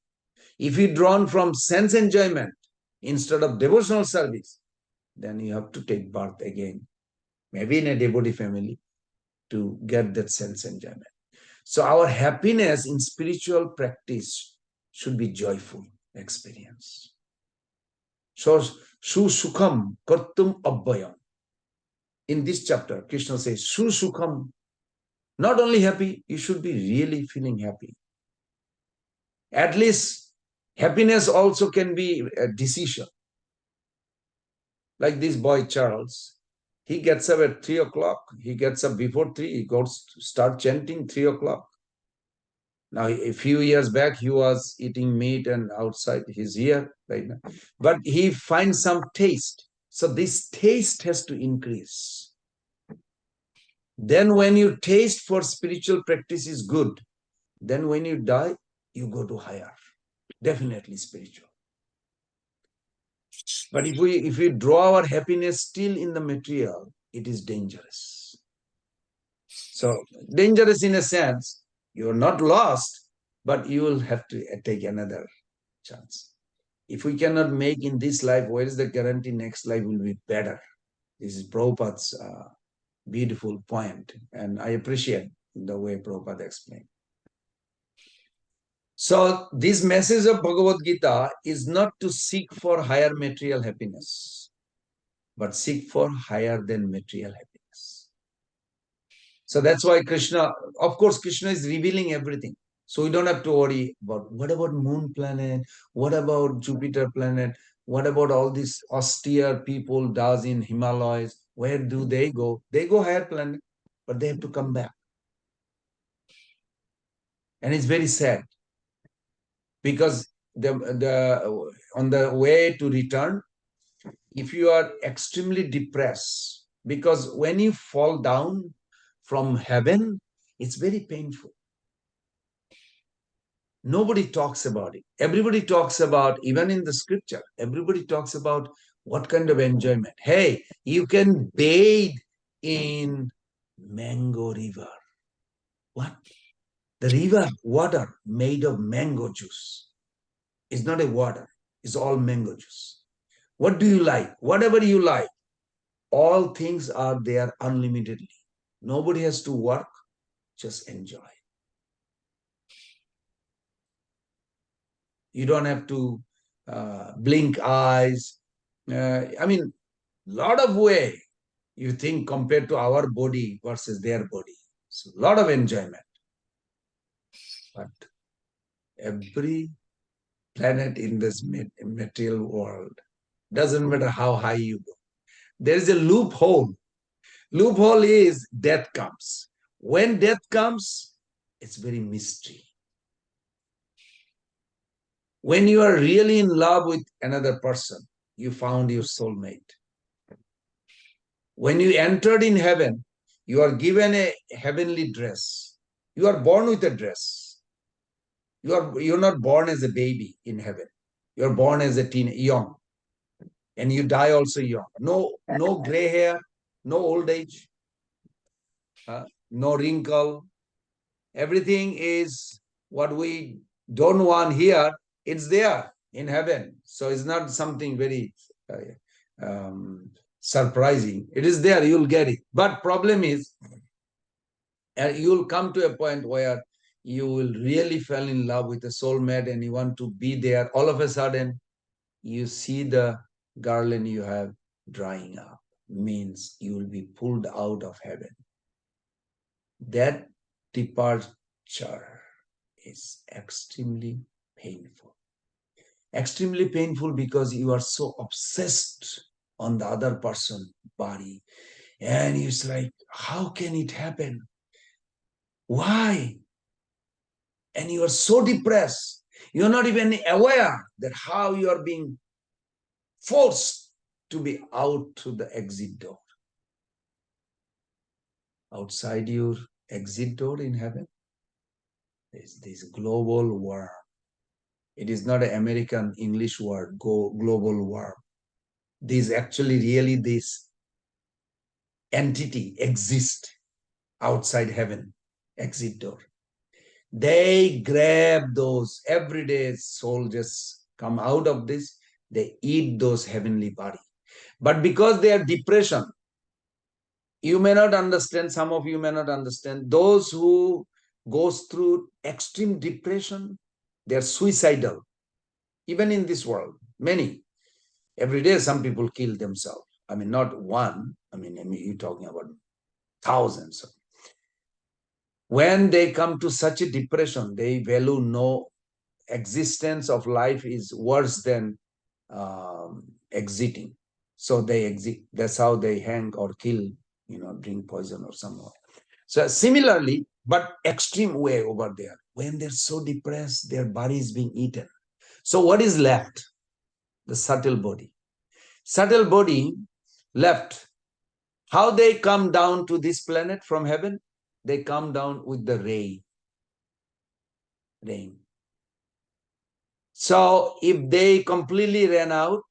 If you drawn from sense enjoyment instead of devotional service, then you have to take birth again. Maybe in a devotee family to get that sense enjoyment. So our happiness in spiritual practice should be joyful experience. So, Su Sukham Kartum Abhayam. In this chapter, Krishna says, Su Sukham, not only happy, you should be really feeling happy. At least happiness also can be a decision. Like this boy Charles, he gets up at 3 o'clock. He gets up before 3. He goes to start chanting 3 o'clock. Now, a few years back, he was eating meat and outside. He's here right now. But he finds some taste. So this taste has to increase. Then when your taste for spiritual practice is good, then when you die, you go to higher. Definitely spiritual. But if we draw our happiness still in the material, it is dangerous. So dangerous in a sense, you're not lost, but you will have to take another chance. If we cannot make in this life, where is the guarantee next life will be better? This is Prabhupada's beautiful point, and I appreciate the way Prabhupada explained. So this message of Bhagavad Gita is not to seek for higher material happiness, but seek for higher than material happiness. So that's why Krishna, of course, Krishna is revealing everything. So we don't have to worry about what about moon planet, what about Jupiter planet, what about all these austere people does in Himalayas, where do they go? They go higher planet, but they have to come back. And it's very sad because on the way to return, if you are extremely depressed, because when you fall down from heaven, it's very painful. Nobody talks about it. Everybody talks about, even in the scripture, everybody talks about what kind of enjoyment. Hey, you can bathe in mango river. What? The river water made of mango juice. It's not a water. It's all mango juice. What do you like? Whatever you like. All things are there unlimitedly. Nobody has to work. Just enjoy. You don't have to blink eyes. I mean, lot of way you think compared to our body versus their body. So a lot of enjoyment. But every planet in this material world, doesn't matter how high you go, there is a loophole. Loophole is death comes. When death comes, it's very mystery. When you are really in love with another person, you found your soulmate. When you entered in heaven, you are given a heavenly dress. You are born with a dress. You're not born as a baby in heaven. You're born as a young. And you die also young. No gray hair, no old age, no wrinkle. Everything is what we don't want here. It's there in heaven. So it's not something very surprising. It is there, you'll get it. But problem is, you'll come to a point where you will really fall in love with a soulmate and you want to be there. All of a sudden, you see the garland you have drying up. Means you will be pulled out of heaven. That departure is extremely painful. Extremely painful because you are so obsessed on the other person's body. And it's like, how can it happen? Why? And you are so depressed. You're not even aware that how you are being forced to be out to the exit door. Outside your exit door in heaven, there's this global worm. It is not an American English word, global worm. This actually really this entity exists outside heaven, exit door. They grab those everyday soldiers come out of this, they eat those heavenly body. But because they are depression, you may not understand, some of you may not understand, those who goes through extreme depression, they're suicidal. Even in this world, many. Every day some people kill themselves. I mean, not one. I mean you're talking about thousands. When they come to such a depression, they value no existence of life is worse than exiting. So they exit. That's how they hang or kill, drink poison or something. So similarly, but extreme way over there. When they're so depressed, their body is being eaten. So what is left? The subtle body. Subtle body left. How they come down to this planet from heaven? They come down with the rain. So if they completely ran out,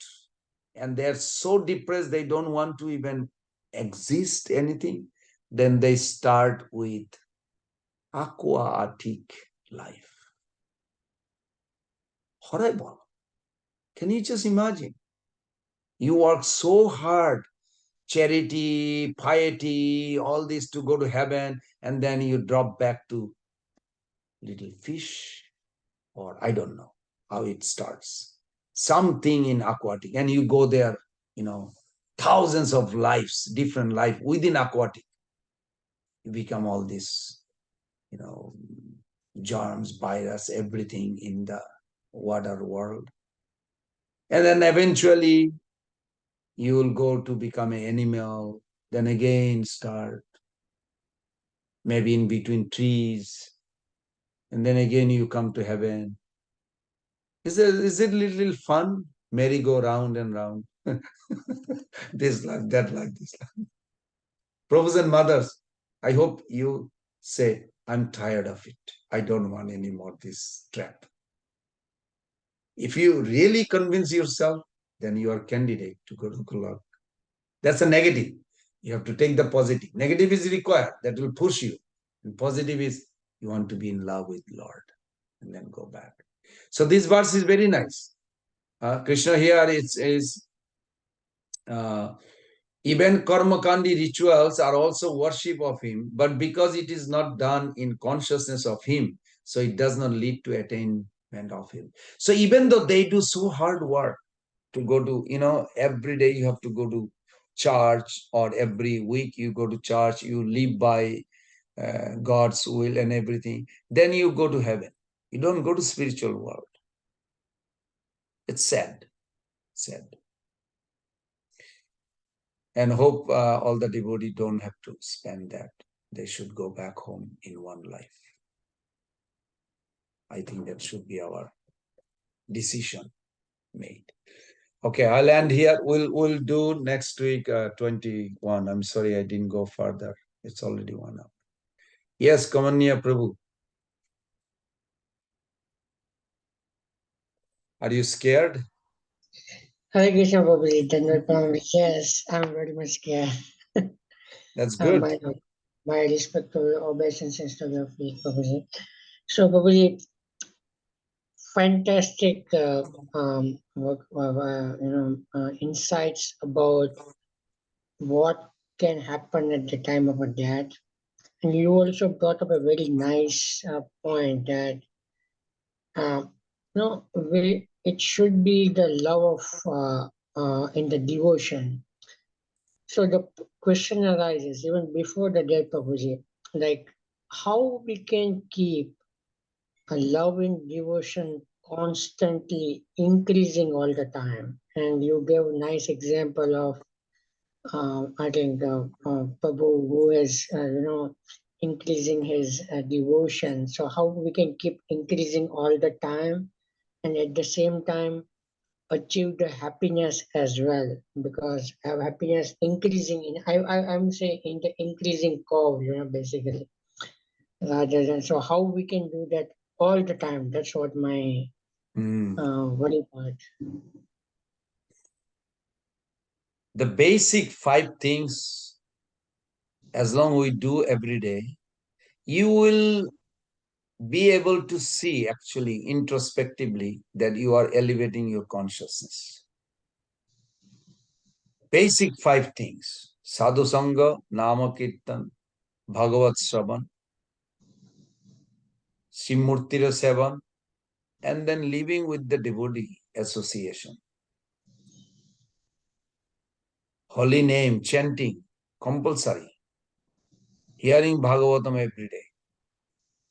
and they're so depressed they don't want to even exist anything, then they start with aquatic life. Horrible. Can you just imagine? You work so hard, charity, piety, all this to go to heaven, and then you drop back to little fish, or I don't know how it starts. Something in aquatic, and you go there, thousands of lives, different life within aquatic. You become all this, germs, virus, everything in the water world. And then eventually you will go to become an animal, then again start maybe in between trees, and then again you come to heaven. Is it a little fun? Merry go round and round. This life, that life, this life. Brothers and mothers, I hope you say, I'm tired of it. I don't want any more this trap. If you really convince yourself, then you are candidate to go to Kulak. That's a negative. You have to take the positive. Negative is required. That will push you. And positive is you want to be in love with Lord and then go back. So this verse is very nice. Krishna here is even karmakandi rituals are also worship of him, but because it is not done in consciousness of him, so it does not lead to attainment of him. So even though they do so hard work to go to, every day you have to go to church, or every week you go to church, you live by God's will and everything, then you go to heaven. You don't go to spiritual world. It's sad, sad. And hope all the devotees don't have to spend that. They should go back home in one life. I think that should be our decision made. Okay, I'll end here. We'll do next week 21. I'm sorry I didn't go further. It's already 1 hour. Yes, Kamanya Prabhu. Are you scared? Hare Krishna Prabhuji, Dhanwad Pranam. Yes, I'm very much scared. That's good. My respectful obeisances to your feet, Prabhuji. So, Prabhuji, fantastic insights about what can happen at the time of a death. And you also brought up a very nice point that it should be the love of in the devotion. So the question arises even before the death, Prabhuji, like how we can keep a love and devotion constantly increasing all the time. And you gave a nice example of, I think, Prabhu who is, increasing his devotion. So how we can keep increasing all the time and at the same time achieve the happiness as well, because our happiness increasing in, I'm saying in the increasing curve, basically, rather than, so how we can do that all the time. That's what my worry part. The basic 5 things, as long we do every day, you will be able to see actually introspectively that you are elevating your consciousness. Basic 5 things: Sadhu Sangha, Nama Kirtan, Bhagavad Shravan, Simurtira Sevan, and then living with the devotee association. Holy name, chanting, compulsory. Hearing Bhagavatam every day.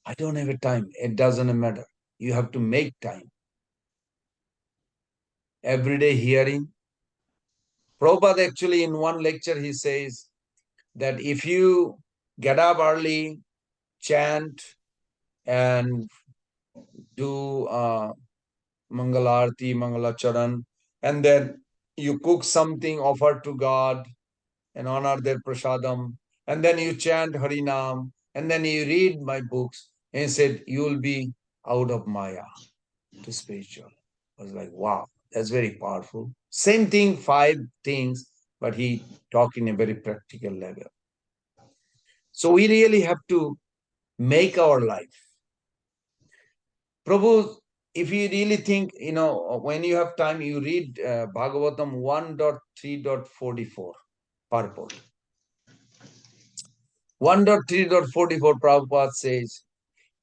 I don't have a time. It doesn't matter. You have to make time. Every day hearing. Prabhupada actually in one lecture he says that if you get up early, chant, and do Mangalarti, Mangalacharan, and then you cook something, offer to God, and honor their prasadam, and then you chant Harinam, and then you read my books, and he said, you will be out of Maya to spiritual. I was like, wow. That's very powerful. Same thing, 5 things, but he talked in a very practical level. So we really have to make our life. Prabhu, if you really think, when you have time, you read Bhagavatam 1.3.44 purport. 1.3.44 Prabhupada says,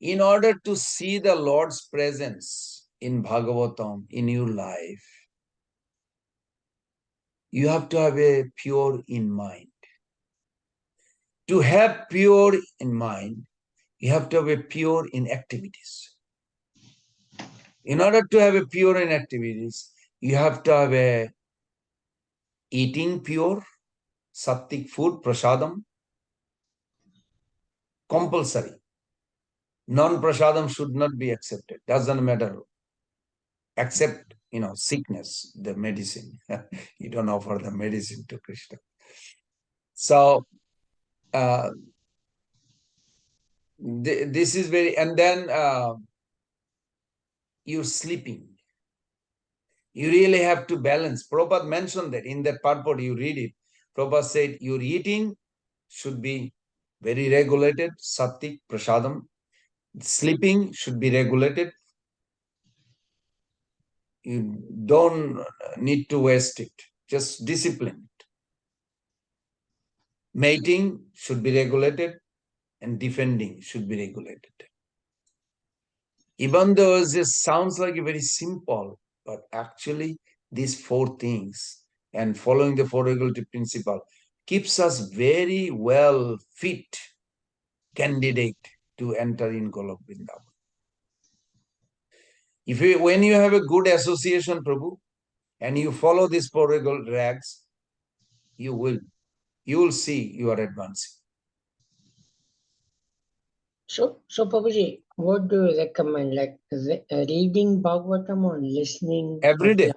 in order to see the Lord's presence in Bhagavatam in your life, you have to have a pure in mind. To have pure in mind, you have to have a pure in activities. In order to have a pure in activities, you have to have a eating pure, sattvic food, prasadam, compulsory. Non-prasadam should not be accepted. Doesn't matter. Except, sickness, the medicine. You don't offer the medicine to Krishna. So, this is very, and then you're sleeping. You really have to balance. Prabhupada mentioned that in that purport, you read it. Prabhupada said your eating should be very regulated, sattvic, prasadam. Sleeping should be regulated. You don't need to waste it. Just discipline it. Mating should be regulated and defending should be regulated. Even though this sounds like a very simple, but actually these 4 things and following the 4 regulative principle keeps us very well fit candidate to enter in Golok Vrindavan. When you have a good association, Prabhu, and you follow these 4 rags, you will see you are advancing. So Prabhuji, what do you recommend? Like reading Bhagavatam or listening? Every day.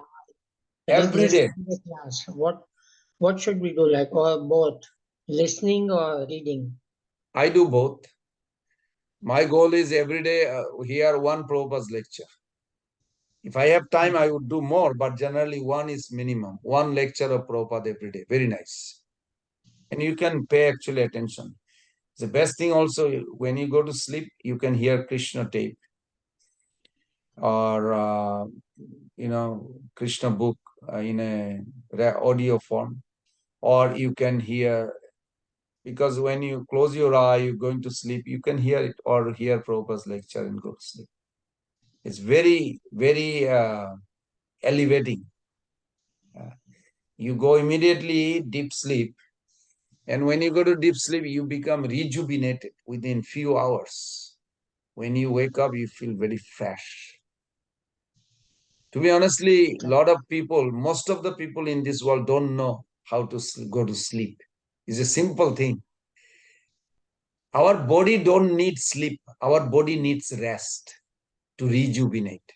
Every day. Class. What should we do? Like, or both, listening or reading? I do both. My goal is every day hear one Prabhupada's lecture. If I have time, I would do more, but generally 1 is minimum. 1 lecture of Prabhupada every day. Very nice. And you can pay actually attention. The best thing also, when you go to sleep, you can hear Krishna tape or, Krishna book in a audio form. Or you can hear, because when you close your eye, you're going to sleep, you can hear it or hear Prabhupada's lecture and go to sleep. It's very, very elevating. You go immediately deep sleep. And when you go to deep sleep, you become rejuvenated within few hours. When you wake up, you feel very fresh. To be honestly, most of the people in this world don't know how to go to sleep. It's a simple thing. Our body don't need sleep. Our body needs rest to rejuvenate.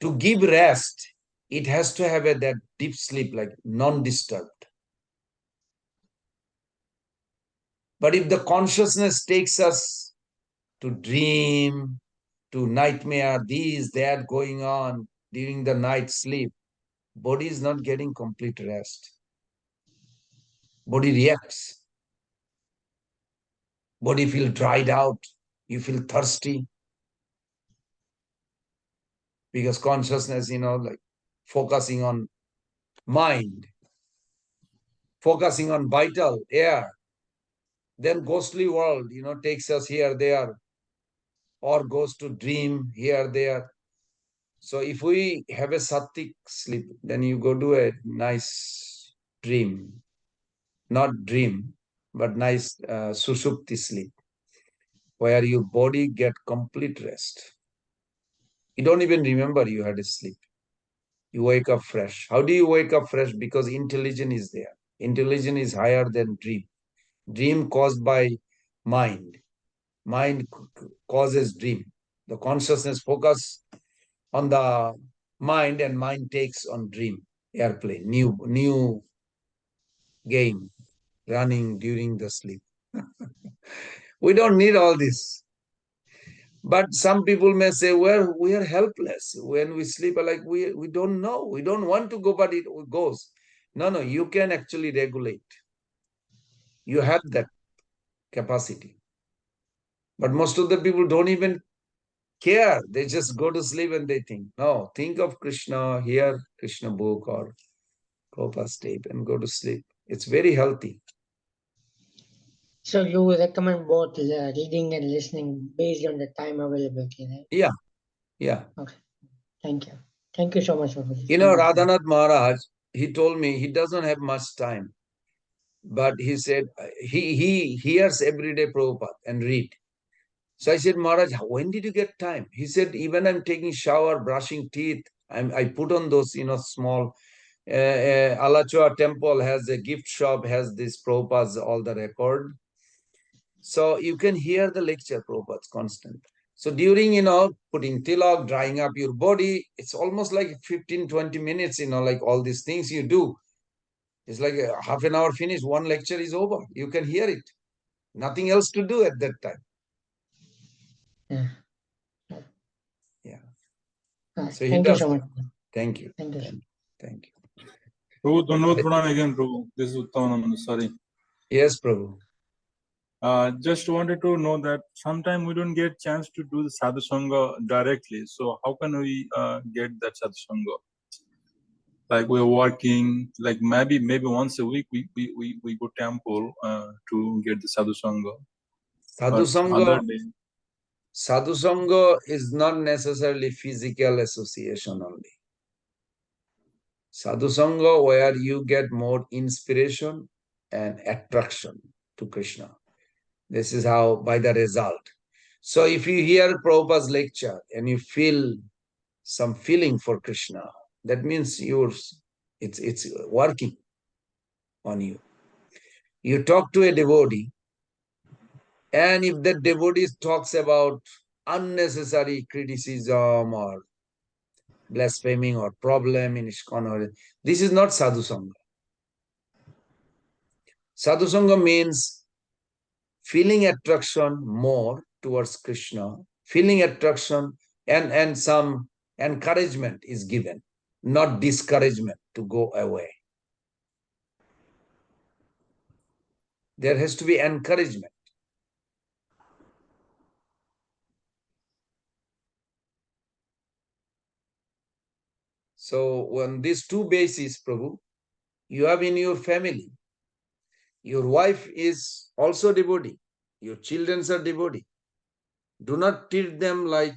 To give rest, it has to have that deep sleep, like non-disturbed. But if the consciousness takes us to dream, to nightmare, this, that going on during the night sleep, body is not getting complete rest. Body reacts. Body feel dried out. You feel thirsty. Because consciousness, like focusing on mind, focusing on vital air. Then ghostly world, takes us here, there, or goes to dream here, there. So if we have a sattvic sleep, then you go do a nice dream. Not dream, but nice sushupti sleep, where your body get complete rest. You don't even remember you had a sleep. You wake up fresh. How do you wake up fresh? Because intelligence is there. Intelligence is higher than dream. Dream caused by mind. Mind causes dream. The consciousness focus on the mind and mind takes on dream. Airplane, new game running during the sleep. We don't need all this. But some people may say, well, we are helpless. When we sleep, like we don't know. We don't want to go, but it goes. No, no, you can actually regulate. You have that capacity. But most of the people don't even care. They just go to sleep and they think. No, think of Krishna, hear Krishna book or Prabhupada's tape and go to sleep. It's very healthy. So you recommend both reading and listening based on the time availability, right? Yeah, yeah. Okay. Thank you. Thank you so much for this. You know, Radhanath Maharaj, he told me he doesn't have much time. But he said he hears every day Prabhupada and read. So I said, Maharaj, when did you get time? He said, even I'm taking shower, brushing teeth. I put on those, small. Alachua temple has a gift shop, has this Prabhupada's all the record. So you can hear the lecture Prabhupada's constant. So during, putting tilak, drying up your body, it's almost like 15, 20 minutes, like all these things you do. It's like a half an hour finished, one lecture is over. You can hear it. Nothing else to do at that time. Yeah. Yeah. So he Thank you does. so much. Thank you. Thank you. Thank you. Prabhu, Dhanavad Pranam again, Prabhu. This is Uttamananda, sorry. Yes, Prabhu. Just wanted to know that sometime we don't get chance to do the sadhu sangha directly. So how can we get that sadhu sangha? Like we're working, like maybe once a week we go temple to get the sadhu sangha. Sadhu sangha is not necessarily physical association only. Sadhu sangha where you get more inspiration and attraction to Krishna. This is how, by the result. So if you hear Prabhupada's lecture and you feel some feeling for Krishna, that means it's working on you. You talk to a devotee, and if that devotee talks about unnecessary criticism or blaspheming or problem in ISKCON, this is not sadhu sangha. Sadhu sangha means feeling attraction more towards Krishna, feeling attraction and some encouragement is given, not discouragement to go away. There has to be encouragement. So on these two bases, Prabhu, you have in your family, your wife is also devotee, your children are devotee. Do not treat them like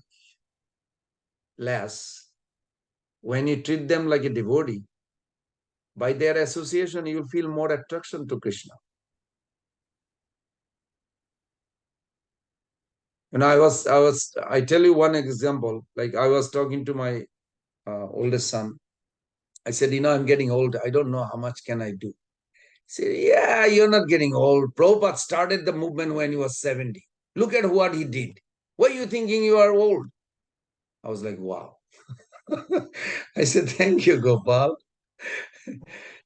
less. When you treat them like a devotee, by their association, you will feel more attraction to Krishna. And I tell you one example, like I was talking to my oldest son. I said, I'm getting old. I don't know how much can I do. He said, yeah, you're not getting old. Prabhupada started the movement when he was 70. Look at what he did. Why are you thinking you are old? I was like, wow. I said, thank you, Gopal.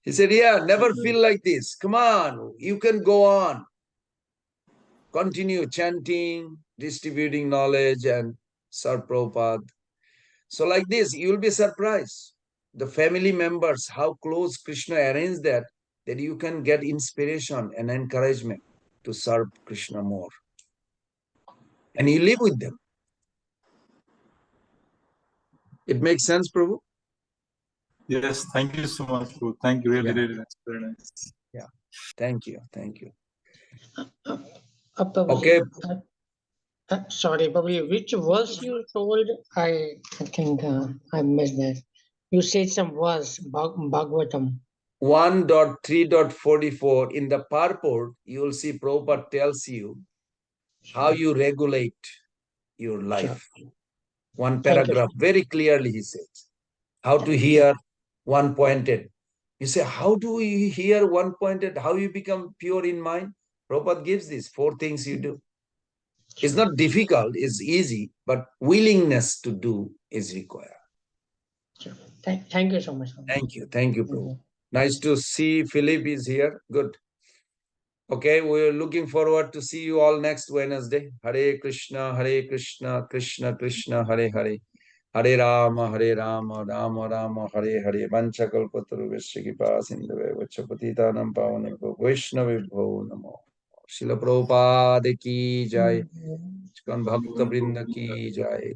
He said, yeah, never feel like this. Come on, you can go on. Continue chanting, distributing knowledge, and serve Prabhupada. So like this, you will be surprised. The family members, how close Krishna arranged that you can get inspiration and encouragement to serve Krishna more. And you live with them. It makes sense, Prabhu? Yes, thank you so much, Prabhu. Thank you, really, really, that's very nice. Yeah, thank you. Okay. Sorry, Babli, which verse you told? I think I missed that. You said some verse, Bhagavatam. 1.3.44 in the purport, you will see Prabhupada tells you how you regulate your life. Sure. One paragraph, very clearly he says, how to hear one pointed. You say, how do we hear one pointed? How you become pure in mind? Prabhupada gives these 4 things you do. It's not difficult, it's easy, but willingness to do is required. Sure. Thank you so much. Thank you, Prabhu. Nice to see Philip is here. Good. Okay, we're looking forward to see you all next Wednesday. Hare Krishna, Krishna Krishna, Hare Hare. Hare Rama, Rama Rama, Hare Hare. Vanchakalpataru Vishrikipa Sindhave Vachapatitanam Pavanabho Vaishnavibho Namo. Srila Prabhupada ki jai. Chikhan Bhakta Vrinda ki jai.